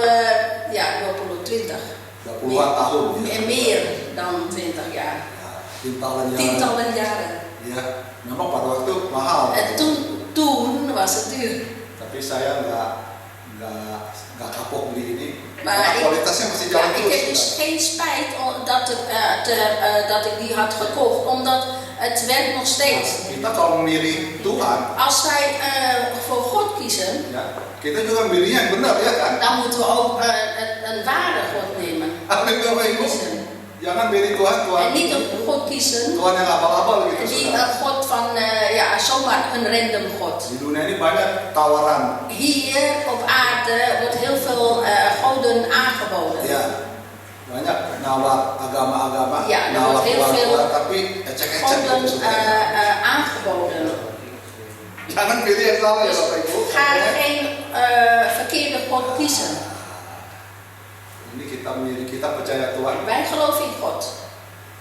ja, 20, 20. Udah puluhan tahun. En meer dan 20 jaar. Tientallen jaren. Ya, memang pada waktu mahal. En toen was het duur. Tapi saya nggak kapok beli ini. Maar Karena kualitasnya masih ja, jalan ik terus. heb dus geen spijt dat ik die had gekocht, omdat het werkt nog steeds. Kita kalau memilih Tuhan, Als wij voor God kiezen, ya, kita juga milih yang benar ya kan? dan moeten we ook een ware God nemen. Amin Bapak Ibu. Kiezen. Jangan milih Tuhan En niet een God kiezen Tuhan yang abal-abal gitu. die saudara. een God van, ja, zomaar een random God. Di dunia ini banyak tawaran. Hier op aarde wordt heel veel goden aangeboden. Ya, banyak nawar agama-agama, Ja, er nawar wordt heel veel Tuhan, tapi ecek-ecek Goden gitu. saudara. aangeboden. Jangan pilih yang salah ya Dus Bapak Ibu. ga geen verkeerde God kiezen. Ini kita percaya Tuhan, Wij geloven in God.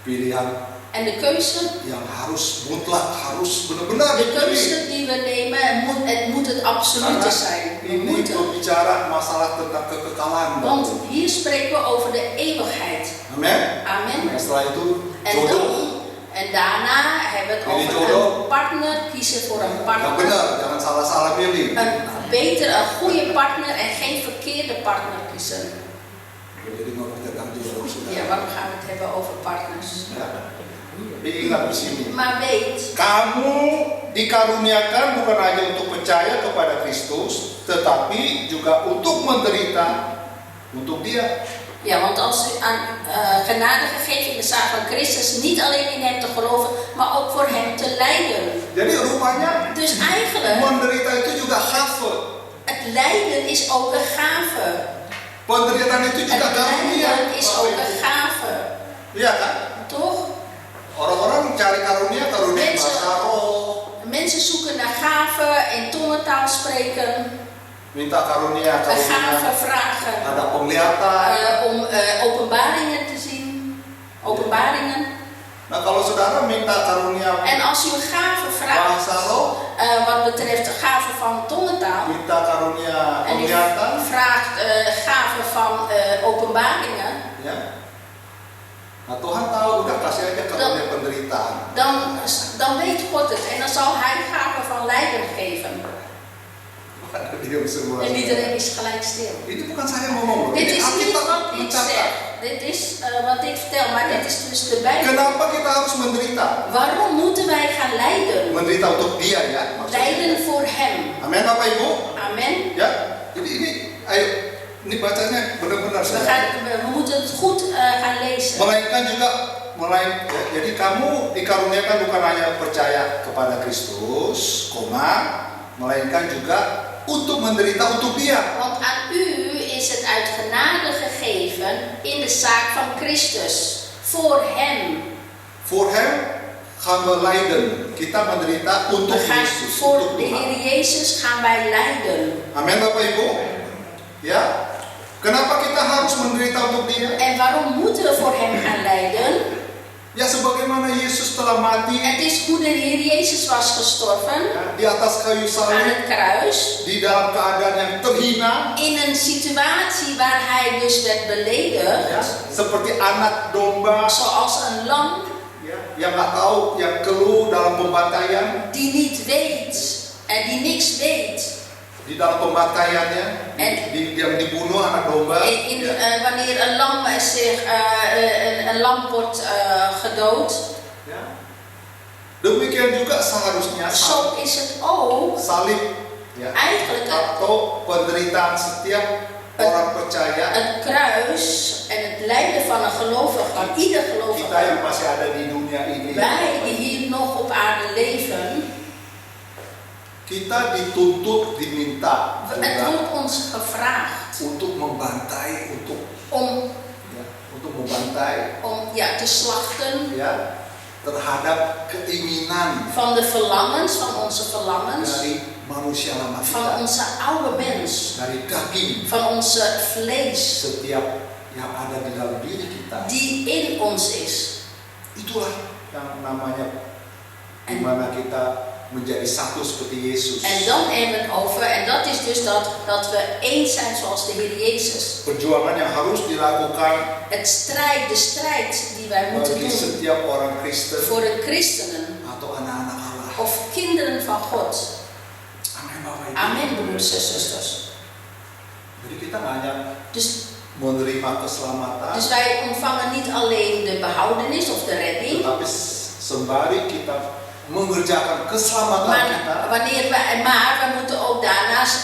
pilihan En de keuze, yang harus mutlak, harus benar-benar de dipilih. keuze die we nemen, het moet het absolute zijn. We Ini moeten. berbicara masalah tentang kekekalan. Want hier spreken we over de eeuwigheid. Amin. Amen. Nah, setelah itu En, jodoh. en daarna hebben we het Pilih over jodoh. een partner, kiezen voor een Yang partner. benar, jangan salah-salah pilih. Een goede partner en geen verkeerde partner kiezen. Jadi ngomong tentang jodoh sudah. Ja, waarom gaan we het hebben over partners? Ya. Tapi ingat di sini, Maar weet, kamu dikaruniakan bukan hanya untuk percaya kepada Kristus, tetapi juga untuk menderita untuk Dia. ja, want als u aan genade gegeven in de zaak van Christus, niet alleen in hem te geloven, maar ook voor hem te lijden. Jadi rupanya Dus eigenlijk, menderita itu juga gave. het lijden is ook een gave. Penderitaan itu Het juga karunia. lijden is ook een gave. Iya kan? Toch? Orang-orang cari karunia Mensen- bahasa roh, Mensen zoeken naar gaven, in tongentaal spreken, minta karunia, een gave vragen. ada penglihatan. Om openbaringen te zien. Openbaringen. Nah kalau saudara minta karunia En als u een gave vraagt, bahasa roh, wat betreft de gave van tongentaal, minta karunia en u penglihatan, vraagt gave van openbaringen, ya. Nah Tuhan tahu, udah kasih aja karunia penderitaan. dan weet God het. En dan zal hij gave van lijden geven. Diam semua. En iedereen is gelijk stil. Itu bukan saya ngomong. Dit Ini is niet Alkitab wat ik mencatat. zeg. Dit is wat ik vertel, maar dit is dus de Bijbel. Kenapa kita harus menderita? Waarom moeten wij gaan lijden? Menderita untuk Dia ya. maksudnya. Lijden voor hem. Amin Bapak Ibu. Amen. Ya. Jadi ini, ayo, ini bacanya benar-benar. We moeten het goed gaan lezen. Jadi kamu dikaruniakan bukan hanya percaya kepada Kristus, melainkan juga untuk menderita untuk Dia. Want aan u is het uit genade gegeven in de zaak van Christus. Voor hem. Voor Hem gaan we lijden. Kita menderita untuk We gaan Kristus. voor Untuk de Tuhan. Heer Jezus gaan wij lijden. Amin Bapak Ibu. Ya. Kenapa kita harus menderita untuk Dia? En waarom moeten we voor hem gaan lijden? Ya sebagaimana Yesus telah mati Het is hoe de Heer Jezus was gestorven di atas kayu aan salib het kruis. di dalam keadaan yang terhina, In een situatie waar hij dus werd ya, beledigd. seperti anak domba Zoals een lam yang nggak tahu, yang keluh dalam pembantaian, die niet weet en die niks weet. di dalam pembantaiannya, yang dibunuh anak domba. Ya. Wanneer een lam een lam wordt gedood, Ya. Demikian juga seharusnya zo is het ook salib, ya, eigenlijk atau penderitaan setiap orang percaya het kruis en het lijden van een gelovige, van ieder kita gelovige. yang masih ada di dunia ini. Wij die hier nog op aarde leven, Kita dituntut, diminta het juga wordt ons gevraagd untuk membantai, untuk om membantai, te slachten, ya, terhadap keinginan van de verlangens, van onze verlangens, dari manusia lama van kita, onze oude mens, dari daging, van onze vlees, setiap yang ada di dalam diri kita. die in ons is. Itulah yang namanya di mana kita menjadi satu seperti Yesus. En dan hebben we het over, en dat is dus dat we één zijn zoals de Heer Jezus. Perjuangan yang harus dilakukan De strijd die wij moeten bagi doen setiap orang Kristen voor de christenen atau anak-anak Allah. of kinderen van God. Amin Bapak Ibu. Amen, broeders en zusters. Jadi kita nggak hanya Dus menerima keselamatan, wij ontvangen niet alleen de behoudenis of de redding, tetapi sembari kita mengerjakan keselamatan kita, maar we moeten ook daarnaast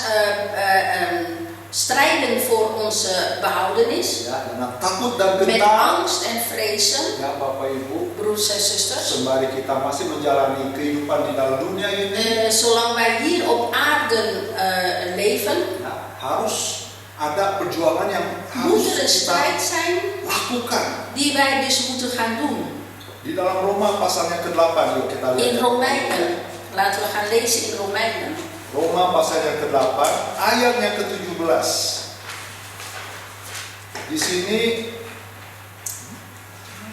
strijden voor onze behoudenis. ya, dengan takut dan Met gentar, angst en vrezen, ya Bapak Ibu, broeders en zusters. sembari kita masih menjalani kehidupan di dalam dunia ini, Zolang wij hier op aarde leven, ya, harus ada perjuangan yang moet er een harus strijd kita zijn lakukan. die wij dus moeten gaan doen. Di dalam Roma pasalnya ke-8 yuk kita In lihat. Romeinen, laten we gaan lezen in Romeinen. Roma pasalnya ke-8 ayatnya ke-17. Di sini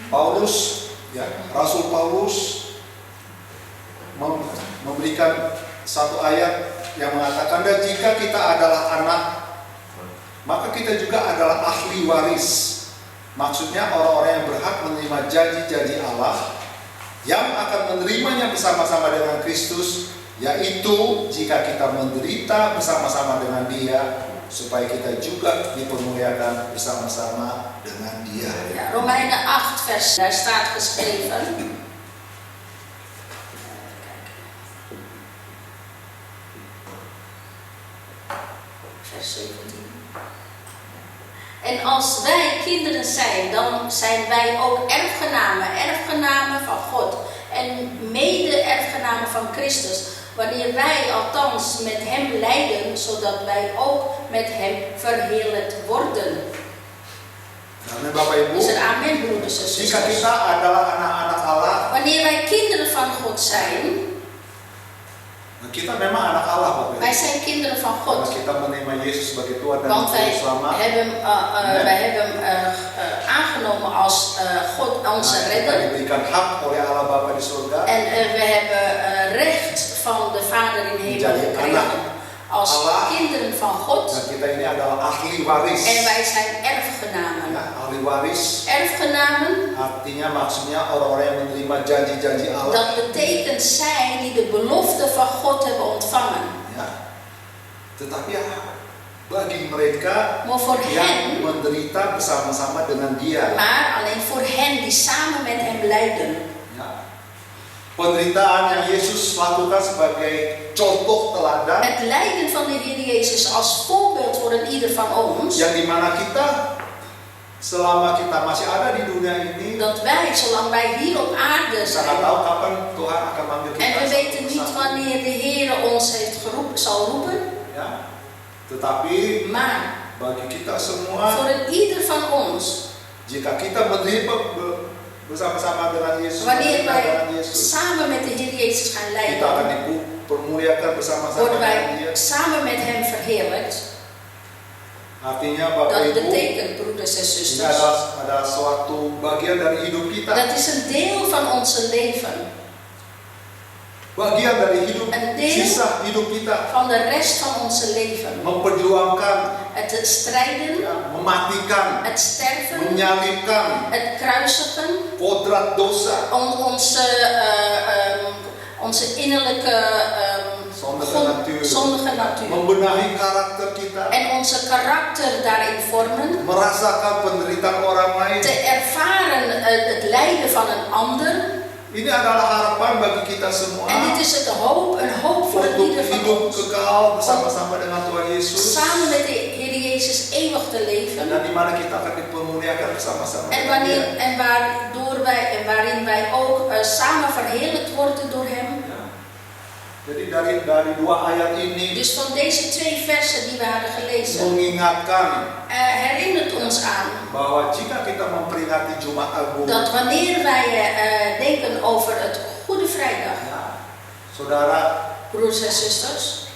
Paulus, ya, Rasul Paulus memberikan satu ayat yang mengatakan, dan jika kita adalah anak, maka kita juga adalah ahli waris. Maksudnya orang-orang yang berhak menerima janji-janji Allah yang akan menerimanya bersama-sama dengan Kristus, yaitu jika kita menderita bersama-sama dengan Dia, supaya kita juga dipermuliakan bersama-sama dengan Dia. Ja, Romeinen 8 vers, daar staat geschreven. Vers 17. En als wij kinderen zijn, dan zijn wij ook erfgenamen van God en mede-erfgenamen van Christus. Wanneer wij althans met hem lijden, zodat wij ook met hem verheerlijkt worden. Amin Bapak Ibu. Is er amen, broeders en Jika zusters? kita adalah anak-anak Allah, Wanneer wij kinderen van God zijn, kita memang anak Allah Bapak wij Ibu. zijn kinderen van Karena God. kita menerima Yesus sebagai Tuhan dan Want Juru Selamat. wij hebben hem aangenomen als God, onze Kita redder. diberikan hak oleh Allah Bapa di surga. En we hebben recht van de Vader in hemel Menjadi gekregen anak als Allah. kinderen van God. Dan kita ini adalah ahli waris. En wij zijn erfgenamen. Ya, ahli waris Erfgenamen, artinya maksudnya orang-orang yang menerima janji-janji Allah. dat betekent zij die de belofte van God hebben ontvangen. Ya. Tetapi ya, bagi mereka Maar voor yang hen, menderita bersama-sama dengan Dia. maar alleen voor hen die samen met hem lijden. Ya. Penderitaan yang Yesus lakukan sebagai contoh teladan, Het lijden van de Heer Jezus als voorbeeld voor een ieder van ons. yang dimana kita selama kita masih ada di dunia ini, Dat wij, zolang wij hier op aarde kita nggak zijn, tahu kapan Tuhan akan manggil kita. en we weten niet satu-satu. wanneer de Heer ons heeft zal roepen, Ya. Tetapi maar bagi kita voor semua, een ieder van ons, jika kita menerima bersama-sama dengan Yesus, wanneer dengan wij Yesus, samen met de Heer Jezus gaan kita akan lijden, dipermuliakan bersama-sama worden dengan Dia. wij samen met hem verheerlijkt. Artinya Bapak Dat Ibu, betekent, broeders en ini zusters, adalah suatu bagian dari hidup kita. dat is een deel van onze leven, Bagian dari hidup, Een deel sisa hidup kita. van de rest van onze leven. Memperjuangkan, Het strijden, ya, mematikan, het sterven, menyalibkan het kruisigen, kodrat dosa, onze innerlijke zondige natuur. membenahi karakter kita, En onze karakter daarin vormen. merasakan penderitaan orang lain. Te ervaren het lijden van een ander. Ini adalah harapan bagi kita semua En dit is een hoop voor een untuk ieder van hidup ons. kekal bersama-sama dengan Tuhan Yesus, Samen met de Heer Jezus eeuwig te leven. dan di mana kita akan dipermuliakan bersama-sama dengan Dia. Waarin wij ook samen verheerlijkt worden door Hem. Ya. Jadi dari dua ayat ini Dus van deze twee versen die we hadden gelezen, mengingatkan herinnert ons aan bahwa jika kita memperingati Jumat Agung, dat wanneer wij denken spreken over het Goede Vrijdag. Ya, saudara, Broers en zusters,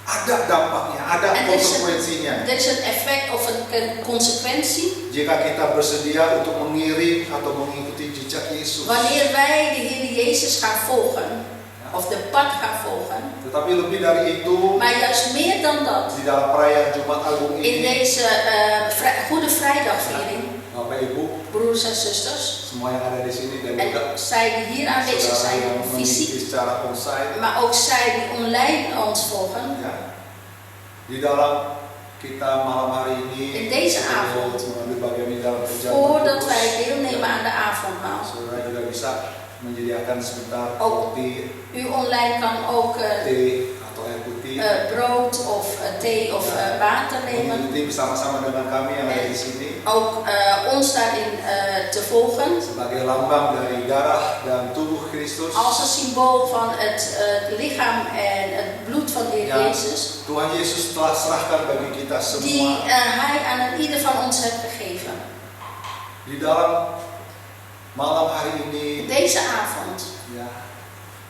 ada dampaknya, ada konsekuensinya. er is een effect of een consequentie. Jika kita bersedia untuk mengiring atau mengikuti jejak Yesus. Wanneer wij de Heer Jezus gaan volgen, of de pad gaan volgen. Tetapi lebih dari itu, Maar juist meer dan dat, di dalam perayaan Jumat Agung in ini, deze Goede Vrijdagviering, Bapak Ibu, broers en zusters, semua yang ada di sini dan en juga zij die hier aanwezig saudara zijn, yang fysiek, mengikuti secara onsite, maar ook zij die online ons volgen. ya, di dalam kita malam hari ini In deze avond, mengambil bagian di dalam perjamuan voordat kudus, wij deelnemen aan de avondmaal. saudara juga bisa menyediakan sebentar Oh. roti, U online kan ook teh atau air putih, brood of thee of water nemen. mengikuti bersama-sama dengan kami yang ada di sini Ook ons daarin te volgen. sebagai lambang dari darah dan tubuh Kristus. Als een symbool van het lichaam en het bloed van de Heer Ja. Jezus. Tuhan Yesus telah serahkan bagi kita Die semua Hij aan ieder van ons heeft gegeven. di dalam malam hari ini, Deze avond. ya,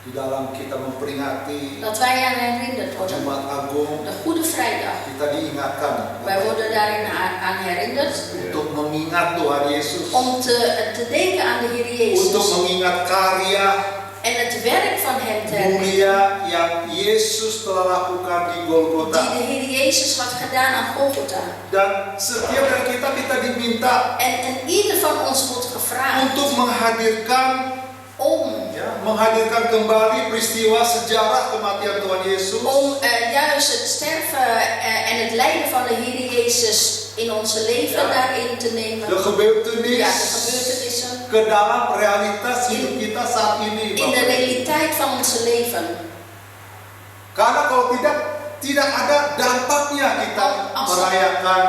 di dalam kita memperingati Dat wij aan herinnerd worden. Jumat Agung, De Goede Vrijdag. kita diingatkan Wij worden daarin aan herinnerd. untuk mengingat Tuhan Yesus, Om te denken aan de Heer untuk Jezus. mengingat karya En het werk van Hem te herinneren. mulia yang Yesus telah lakukan di Die Golgota. de Heer Jezus had gedaan aan Golgotha. Dan setiap dari kita diminta En ieder van ons wordt gevraagd untuk menghadirkan, om menghadirkan kembali peristiwa sejarah kematian Tuhan Yesus, juist het sterven en het lijden van de Heer Jezus in onze leven daarin te nemen. de gebeurtenis, Ja, de gebeurtenissen. ke dalam realitas hidup kita saat ini, In de Bapak. realiteit van onze leven. Karena kalau tidak ada dampaknya kita merayakan,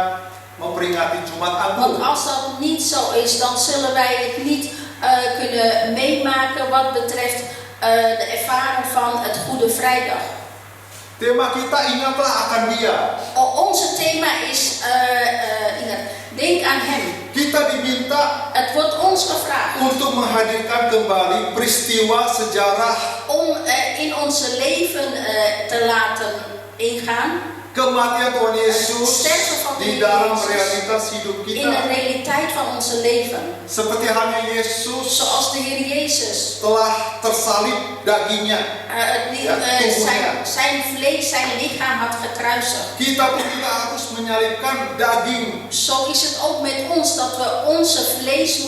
memperingati Jumat Want Agung. als dat niet zo is, dan zullen wij het niet kunnen meemaken wat betreft de ervaring van het Goede Vrijdag. Tema kita ingatlah akan Dia. Onze thema is, denk aan Hem. Kita diminta Het wordt ons gevraagd untuk menghadirkan kembali peristiwa sejarah om in onze leven te laten ingaan. kematian Tuhan Yesus Sterven van de di Heer dalam Yesus. realitas hidup In de kita. realiteit van onze leven. Seperti halnya Yesus Zoals de Heer Jezus. telah tersalib dagingnya. Zijn vlees, zijn lichaam had gekruisigd. Kita pun juga harus menyalibkan daging Zo is het ook met ons dat we onze vlees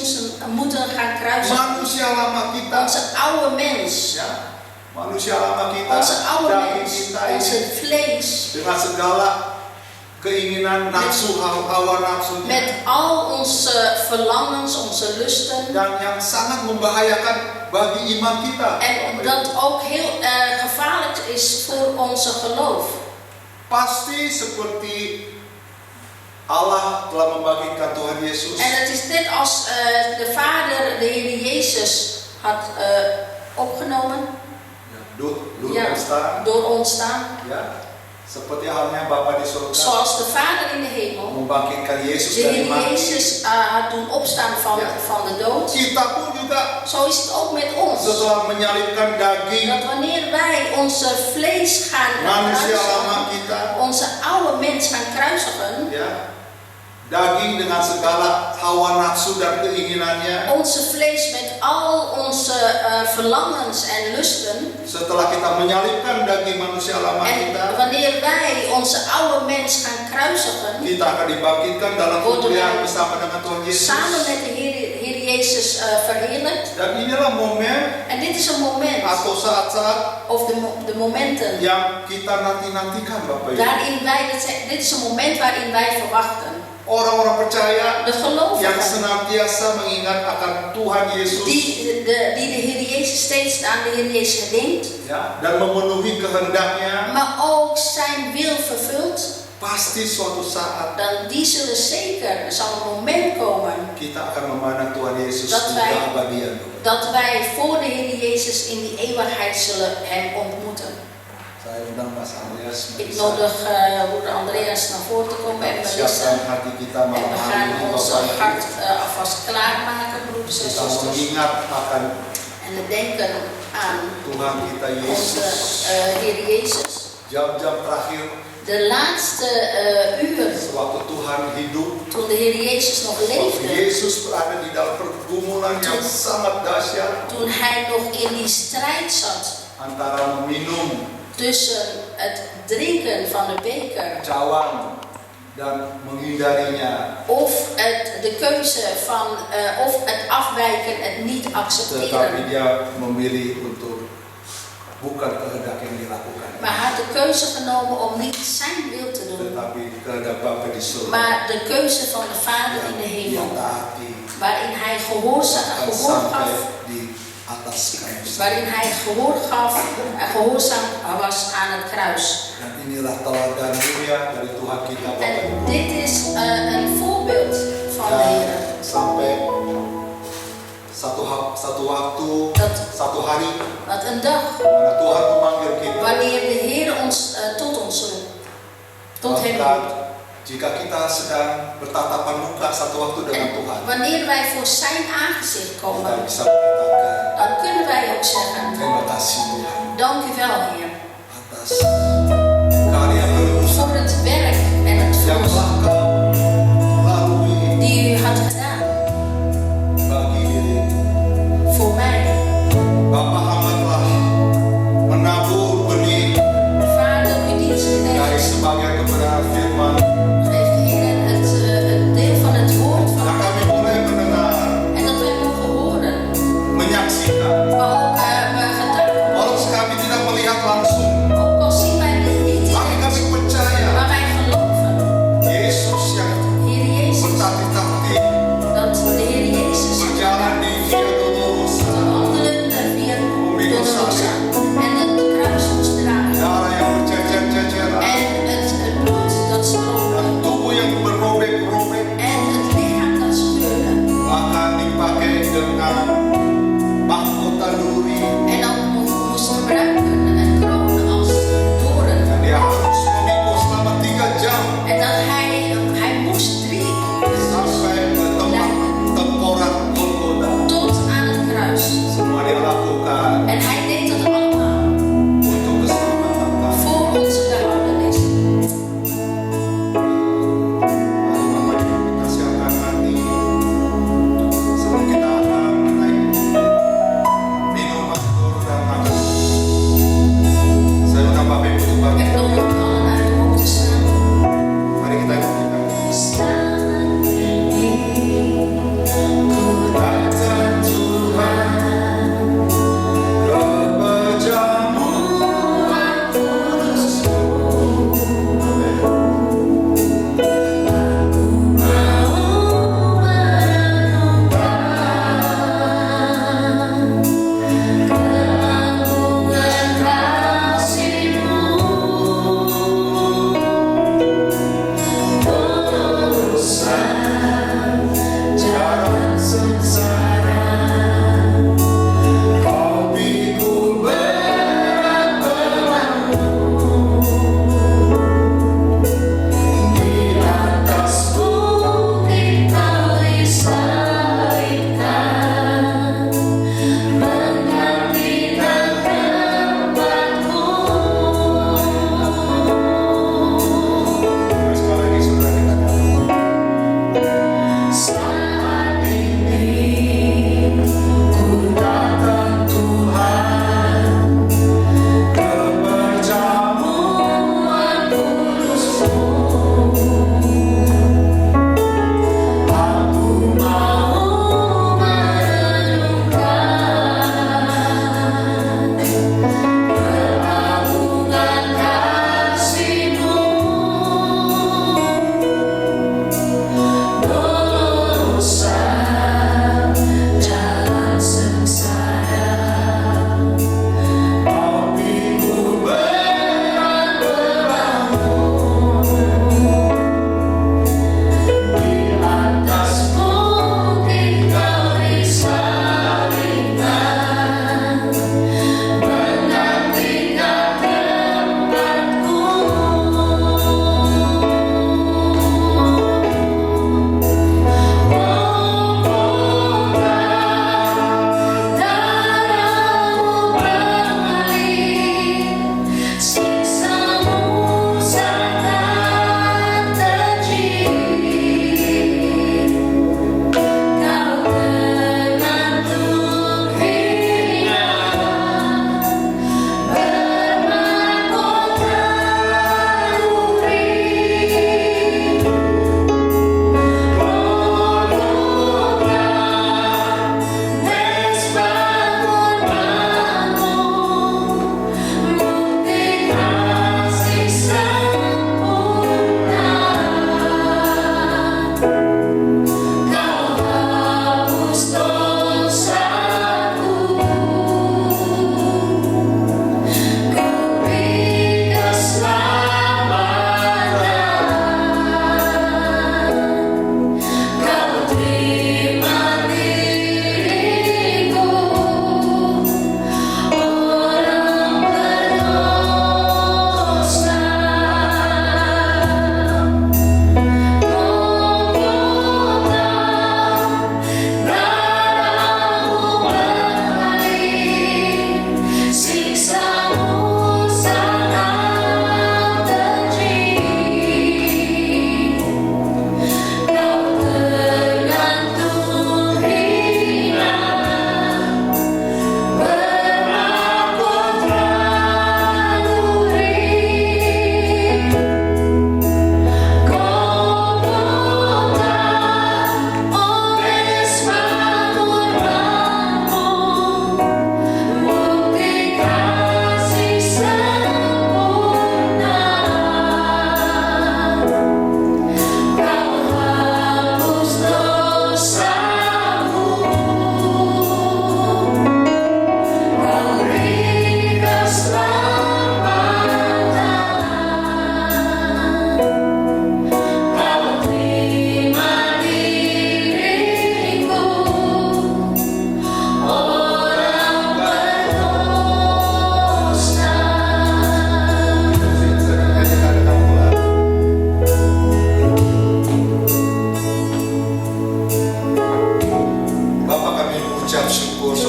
moeten gaan kruisen. manusia lama kita. Onze oude mens. Ya, manusia lama kita, Onze oude daging mens. kita Onze ini vlees. dengan segala keinginan nafsu, hawa nafsunya, Met al onze verlangens, onze lusten. dan yang sangat membahayakan bagi iman kita. En dat ook heel gevaarlijk is voor onze geloof. Pasti seperti Allah telah membagikan Tuhan Yesus En het is net als de Vader de Heer Jezus had opgenomen. dulu Ja, ontstaan, door ontstaan. ya, seperti halnya Bapa di surga Zoals de Vader in de hemel membangkitkan Yesus de dari Heer mati. Jezus had doen opstaan van de dood. Kita pun juga Zo is het ook met ons. setelah menyalibkan daging Dat wanneer wij onze vlees gaan manusia lama kruisigen, kita, onze oude mens gaan kruisigen, ya, daging dengan segala hawa nafsu dan keinginannya, onze vlees met al onze verlangens en lusten, setelah kita menyalibkan daging manusia lama en kita, wanneer wij onze oude mens gaan kruisigen, kita akan dibangkitkan dalam kemuliaan bersama dengan Tuhan Yesus. samen met de Heer Jezus verheerlijkt. Dan inilah momen En dit is een moment, atau saat-saat of de momenten, yang kita nanti-nantikan, Bapak Ibu. waarin dit is een moment waarin wij verwachten. Orang-orang percaya De yang gelovigen senantiasa mengingat akan Tuhan Yesus, die de Heer Jezus steeds aan de Heer Jezus gedenkt, ya, dan memenuhi kehendaknya, maar ook zijn wil vervult, pasti suatu saat dan die zullen zeker, er zal een moment komen kita akan memandang Tuhan Yesus Dat di wij- keabadian. dat wij voor de Heer Jezus in die eeuwigheid zullen hem ontmoeten. Saya undang Mas Andreas Ik nodig broeder Andreas naar voren te komen en siapkan Melissa. hati kita En malam we hari gaan ini, onze Bapak Ibu. hart alvast klaarmaken, broeders broeders en kita zusters. mengingat akan En we denken aan Tuhan kita onze Yesus. Heer Jezus. Jam-jam terakhir De laatste uur sewaktu Tuhan hidup, toen de Heer Jezus nog waktu leefde, Yesus berada di dalam pergumulan yang sangat dahsyat toen Hij nog in die strijd zat antara meminum tussen het drinken van de beker cawan dan menghindarinya, of de keuze van of het afwijken, het niet tetapi accepteren. dia memilih untuk bukan kehendak yang dilakukan, Maar hij had de keuze genomen om niet zijn wil te doen, tetapi kehendak Bapa di surga maar de keuze van de Vader in de yang dia hemel, taati waarin Hij gehoor akan gaf, sampai di atas kayu salib. waarin Hij gehoor gaf en gehoorzaam was aan het kruis. Dan inilah teladan mulia dari Tuhan kita Bapa. En dit is een voorbeeld van de Dan Heer. sampai satu waktu, Dat, satu hari, dat een dag, mana Tuhan memanggil kita, wanneer de Heer ons tot ons roept, tot Hem bahkan roept. jika kita sedang bertatapan muka satu waktu dengan Tuhan, En wanneer wij voor zijn aangezicht kita komen, bisa mengatakan, dan kunnen wij ook zeggen, terima kasih Tuhan dank u wel Heer, atas karya penebusan voor het werk en het yang telah verlossing Kau lalui die u had gedaan bagi diriku. voor mij. Bapa hamba telah menabur benih Vader, uw dienst dari heeft sebagian kebenaran firman Heer het deel van het woord van yang kami boleh mendengar, en dat wij mogen horen, menyaksikan. maar ook we getuigen. Walaupun kami tidak melihat langsung, Ook al zien wij niet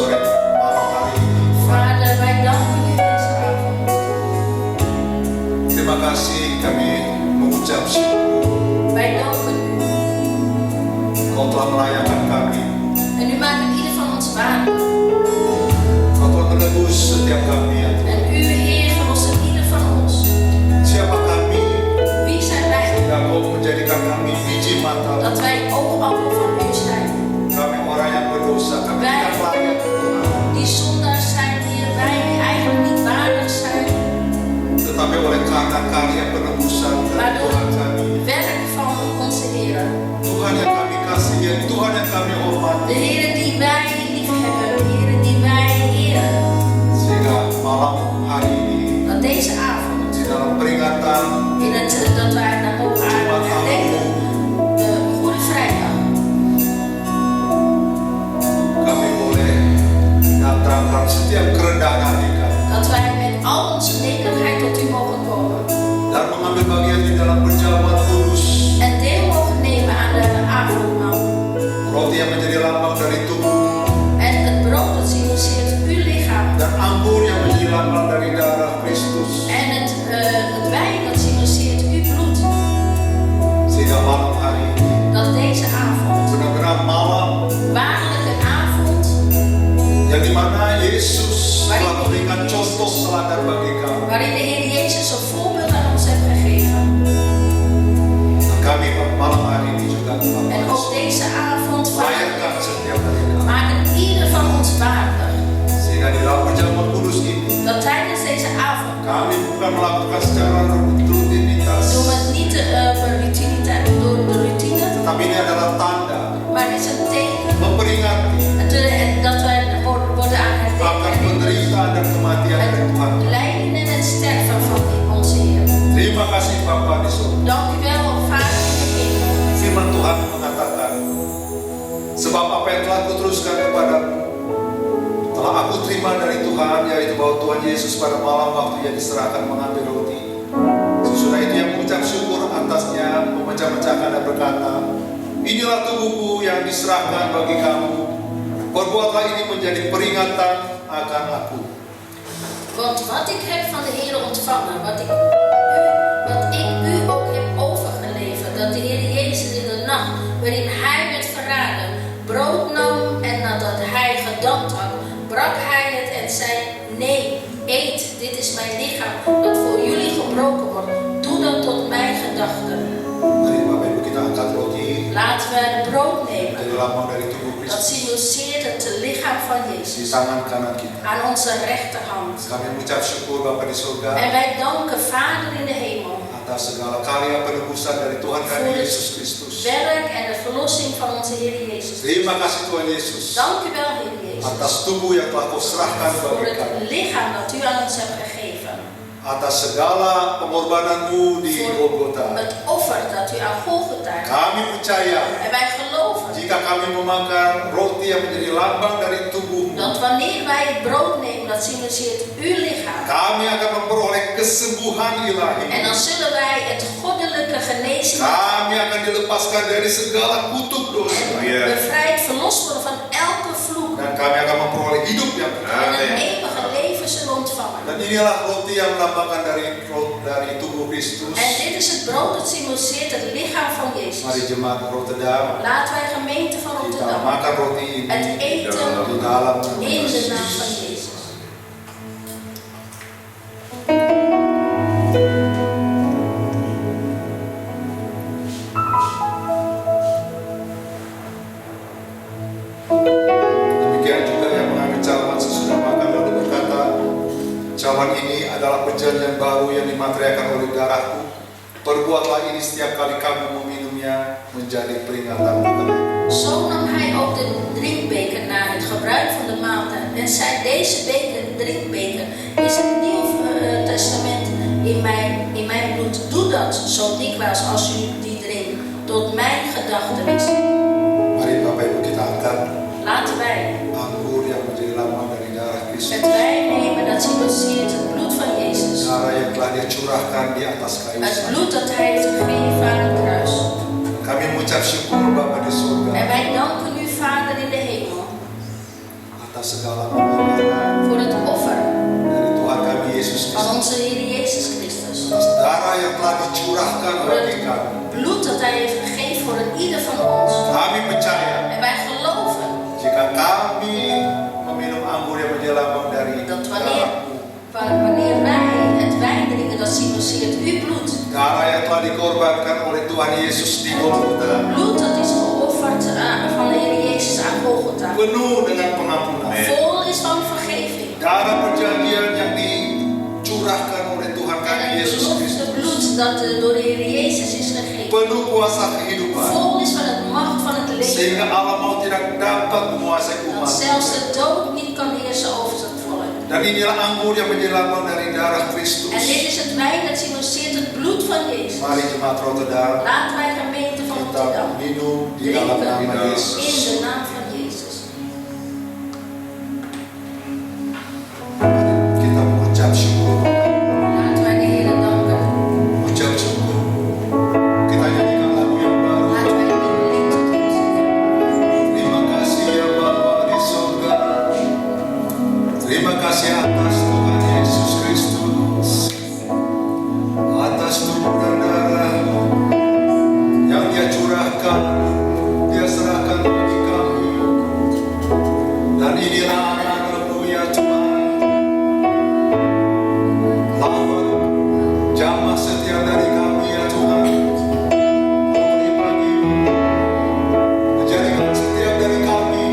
sore malam hari ini. Vader, wij danken u deze avond. Terima kasih kami mengucap syukur Wij danken u. Kau telah melayakan kami. En u maakt ieder van ons waardig. Kau telah menebus setiap kami ya Tuhan. En u, Heer, verlost ieder van ons. Siapa kami Wie zijn wij? sehingga Kau menjadikan kami biji mata. Dat wij oogappel van u zijn. Kami orang yang berdosa, kami tidak layak Tuhan. Die zondaars zijn, Heer, wij die eigenlijk niet waardig zijn. Tetapi oleh karena karya penebusan dari Tuhan kami, Werk van onze Heer. Tuhan yang kami kasihi, Tuhan yang kami De hormati, Heer die wij lief hebben. De Heer die wij eren. sehingga malam hari ini Dat deze avond, di dalam peringatan dat wij naar op aarde herdenken, de Goede Vrijdag, kami boleh datangkan setiap kerendahan hati kami dat wij met al onze nederigheid tot u mogen komen. dan mengambil bagian di dalam perjamuan kudus, En deel mogen nemen aan de avondmaal. roti yang menjadi lambang dari tubuh En het brood dat symboliseert uw lichaam. dan anggur yang menjadi lambang dari darah Kristus, En het wijn dat symboliseert uw bloed. sehingga malam hari ini Dat deze avond, benar-benar malam waarlijk een avond, yang dimana Yesus telah memberikan contoh teladan bagi kami. waarin de Heer Jezus een voorbeeld aan ons heeft gegeven. Dan kami malam hari ini juga En Bapak ook deze avond, Vader, layakkan setiap dari kami, maken ieder van ons waardig. sehingga di dalam perjamuan kudus ini Dat tijdens deze avond, kami bukan melakukan secara rutinitas, doen we het niet door de routine, tapi ini adalah tanda maar het is een teken memperingati dat wij worden aan het akan denken. penderitaan dan kematian dari Tuhan. Het lijden en het sterven van onze Heer. Terima kasih Bapa di surga. Dank u wel, Vader in de hemel. Firman Tuhan mengatakan, sebab apa yang telah kuteruskan kepadamu telah aku terima dari Tuhan, yaitu bahwa Tuhan Yesus pada malam waktu ia diserahkan mengambil roti. Sesudah itu ia mengucap syukur atasnya, memecah-mecahkan dan berkata, inilah tubuhku yang diserahkan bagi kamu. Perbuatlah ini menjadi peringatan akan aku. Want wat ik heb van de Heer ontvangen, wat ik u ook heb overgeleverd, dat de Heer Jezus in de nacht waarin hij werd verraden, brood nam en nadat hij gedampt had, brak hij het en zei, nee, eet, dit is mijn lichaam, dat voor jullie gebroken wordt. Doe dat tot mijn gedachten. Mari Bapak Ibu kita angkat roti, Laten we het brood nemen. jadi lambang dari tubuh Dat Kristus symboliseert het lichaam van di Jezus tangan kanan kita. aan onze rechterhand. Kami mengucap syukur Bapa di surga En wij danken Vader in de hemel atas segala karya penebusan dari Tuhan kami Yesus Kristus. werk en de verlossing van onze Heer Jezus. Terima kasih Tuhan Yesus Dank u wel, Heer Jezus, atas tubuh yang telah kau serahkan voor bagi kami, het lichaam dat u aan ons hebt gegeven. atas segala pengorbananmu di Voor Golgota. het offer dat u aan Golgotha hebt. Kami percaya En wij geloven jika kami memakan roti yang menjadi lambang dari tubuhmu, dat wanneer wij het brood nemen, dat symboliseert uw lichaam. kami akan memperoleh kesembuhan ilahi. En dan zullen wij het goddelijke genezing Kami akan dilepaskan dari segala kutuk dosa. bevrijd, verlost worden van elke vloek. Dan kami akan memperoleh hidup yang En een eeuwige leven zullen ontvangen. Dan inilah roti yang melambangkan dari tubuh Kristus. En dit is het brood dat symboliseert het lichaam van Mari Jezus. jemaat Rotterdam, Laten wij gemeente van kita Rotterdam makan roti ini het eten di dalam nama in de Yesus. naam van Jezus. Demikian juga yang mengambil cawan sesudah makan lalu berkata, cawan ini adalah perjanjian baru yang dimateriakan oleh darahku. Perbuatlah ini setiap kali kamu meminumnya menjadi peringatan mengenai. Zo nam hij ook de drinkbeker na het gebruik van de maaltijd en zei, deze drinkbeker is het nieuw testament in mijn bloed. Doe dat zo dikwijls als u die drinkt, tot mijn gedachtenis. Mari Bapak Ibu kita angkat Laten wij anggur yang menjadi lambang dari darah Kristus. het wijn nemen dat symboliseert het bloed van Jezus. Darah yang telah dia curahkan di atas kayu Het salib. bloed dat hij heeft gegeven aan het kruis. Kami mengucap syukur Bapa di surga En wij danken u, Vader in de hemel, atas segala pengorbanan voor het offer dari Tuhan kami Yesus van Kristus. onze Heer Jezus Christus. Atas darah yang telah dicurahkan Voor bagi het kami. bloed dat Hij heeft gegeven voor een ieder van ons. Kami percaya En wij geloven jika kami meminum anggur yang menjelambang dari dat darahmu, wanneer wij het wijn drinken, dat symboliseert uw bloed. darah yang telah dikorbankan oleh Tuhan Yesus di Golgota, Bloed dat is geofferd van de Heer Jezus aan Golgotha. penuh dengan pengampunan. Vol is van vergeving. Darah perjanjian yang dicurahkan oleh Tuhan En kami het Yesus belofte Kristus, bloed dat door de Heer Jezus is gegeven. penuh kuasa kehidupan, Vol is van het macht van het leven. sehingga Allah mau tidak dapat menguasai Dat umat. zelfs de dood niet kan heersen over zijn volk. Dan inilah anggur yang menjelambang dari darah En Kristus. dit is het wijn dat symboliseert het bloed van Jezus. Mari jemaat Rotterdam, Laten wij gemeente van kita Rotterdam minum di dalam drinken nama in Yesus. de naam van Jezus. Kita mengucap syukur, Laten wij de Heer danken. mengucap syukur. Kita nyanyikan lagu yang baru. Laten wij een lied tot hem zingen. Terima kasih ya Bapa di surga. Terima kasih atas Tuhan Yesus Kristus, atas tubuh dan darah yang Dia curahkan, Dia serahkan bagi kami. Dan inilah anak-anak-Mu ya Tuhan, lawan jamah setiap dari kami ya Tuhan. Hari pagi-Mu menjadikan setiap dari kami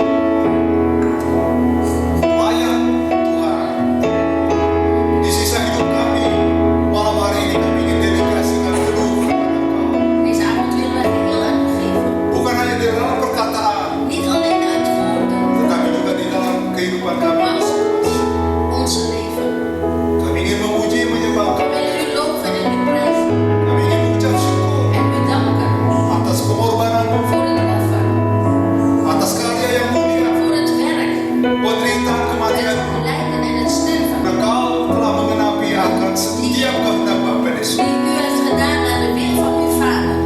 layak Tuhan. Di sisa hidup kami, malam hari ini kami ingin dedikasikan penuh kepada Engkau. Deze avond willen wij heel aan u geven. Bukan hanya di dalam perkataan, Niet alleen uit woorden, tetapi juga di dalam kehidupan kami. maar ook onze leven. Kami ingin memuji, We menyembahkan. willen u loven en u prijzen Kami ingin mengucap syukur en u danken atas pengorbanan-Mu, voor het offer, atas karya yang mulia, voor het werk, penderitaan, kematian. het lijden en het sterven Engkau telah mengenapi akan setiap kehendak Bapa di surga. die u heeft gedaan naar de wil van uw Vader.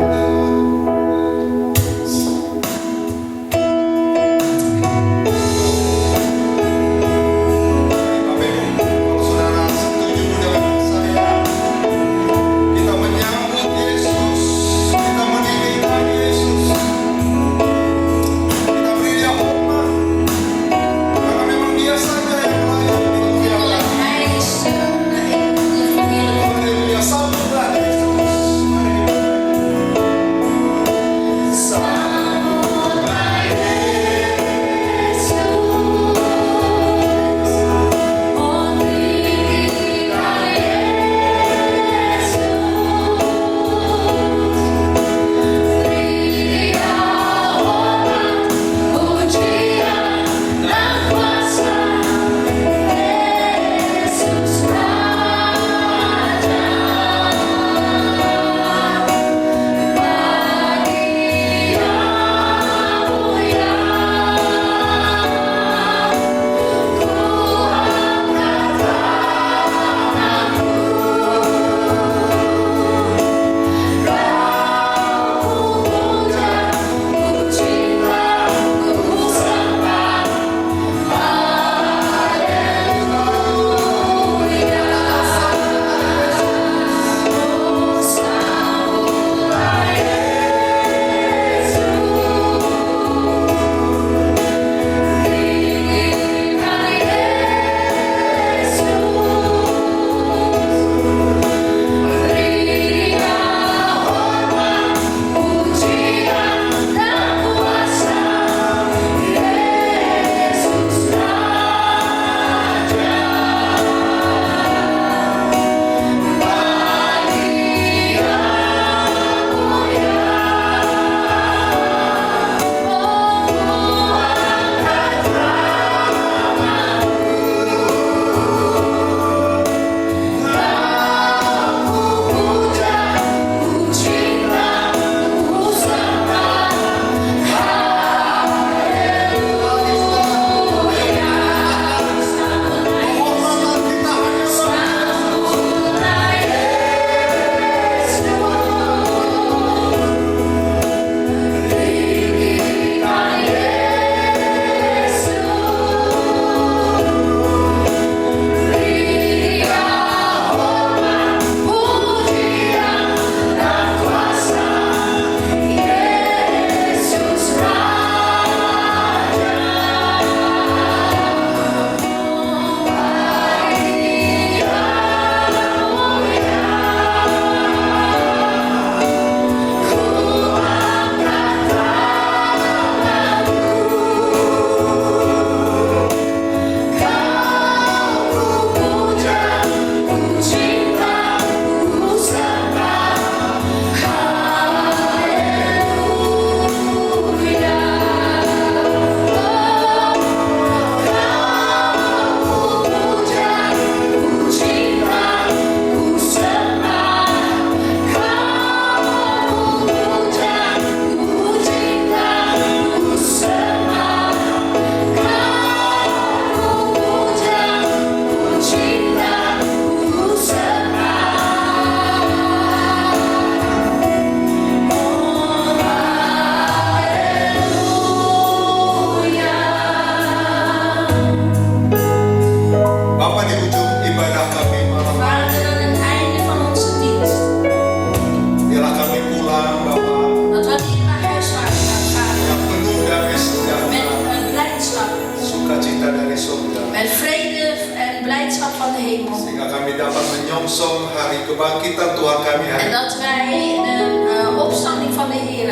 van de hemel. Sehingga kami dapat menyongsong hari kebangkitan Tuhan kami hari En dat wij de opstanding van de Heer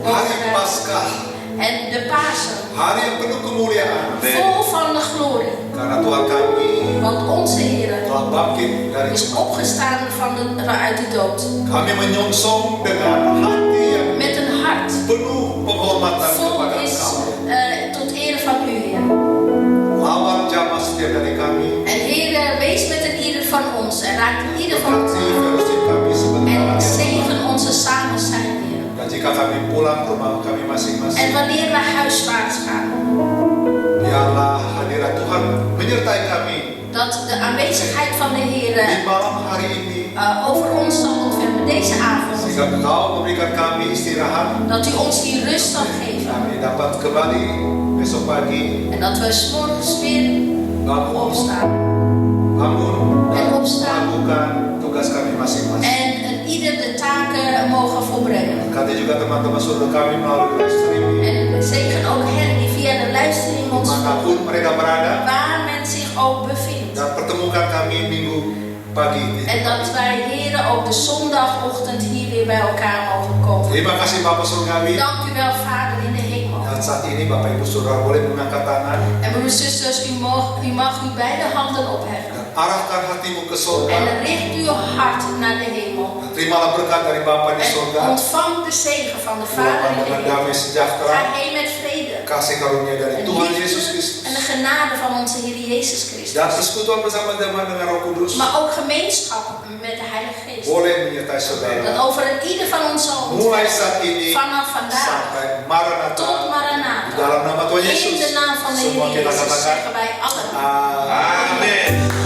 Hari Paskah, en de Pasen, hari yang penuh kemuliaan. vol van de glorie. Karena Tuhan kami Want onze Heer telah bangkit dari is kematian. opgestaan uit de dood. Kami menyongsong dengan hati yang Met een hart penuh penghormatan vol kepada is Engkau. tot eer van u, Heer. Lawan jamah setiap dari kami. En Heer, wees met een ieder van ons en raak een ieder van ons Berkati aan. fellowship kami sebentar. En zegen onze samen zijn, Heer. Dan jika kami pulang ke rumah kami En masing-masing, wanneer wij huiswaarts gaan, biarlah hadirat Tuhan menyertai kami dat de aanwezigheid van de Heer di malam hari ini. over ons zal ontfermen deze avond. Sehingga Engkau memberikan kami istirahat. Dat u ons die rust zal geven. Kami dapat kembali besok pagi En dat we 's morgens weer bangun opstaan. dan En opstaan. melakukan tugas kami masing-masing. En ieder de taken mogen volbrengen. Berkati juga teman-teman saudara kami melalui live streaming. En zegen ook hen die via de livestream ons Dimanapun volgen. mereka berada, Waar men zich ook bevindt. dan pertemukan kami minggu pagi. En dat wij, heren, ook de zondagochtend hier weer bij elkaar mogen komen. Terima kasih Bapak Surgawi. Dank u wel, Vader in de hemel. Dan saat ini Bapak Ibu Saudara boleh mengangkat tangan En broeders en zusters, u mag uw beide handen opheffen. dan arahkan hatimu ke En surga. richt uw hart naar de hemel. Terimalah berkat dari Bapa di En surga. ontvang de zegen van de Pulang Vader in de dengan hemel. damai sejahtera, Ga heen met vrede. kasih karunia dari En Tuhan Yesus liefde Kristus en de genade van onze Heer Jezus dan Christus. persekutuan bersama-sama dengan Roh Kudus Maar ook gemeenschap met de Heilige Geest. boleh menyertai Dat saudara over een ieder van ons zal mulai ontvangen. saat ini Vanaf vandaag sampai Maranatha. tot Di Maranatha. dalam nama Tuhan In Yesus de naam van de semua Heer kita Jezus katakan zeggen wij allen. Amin.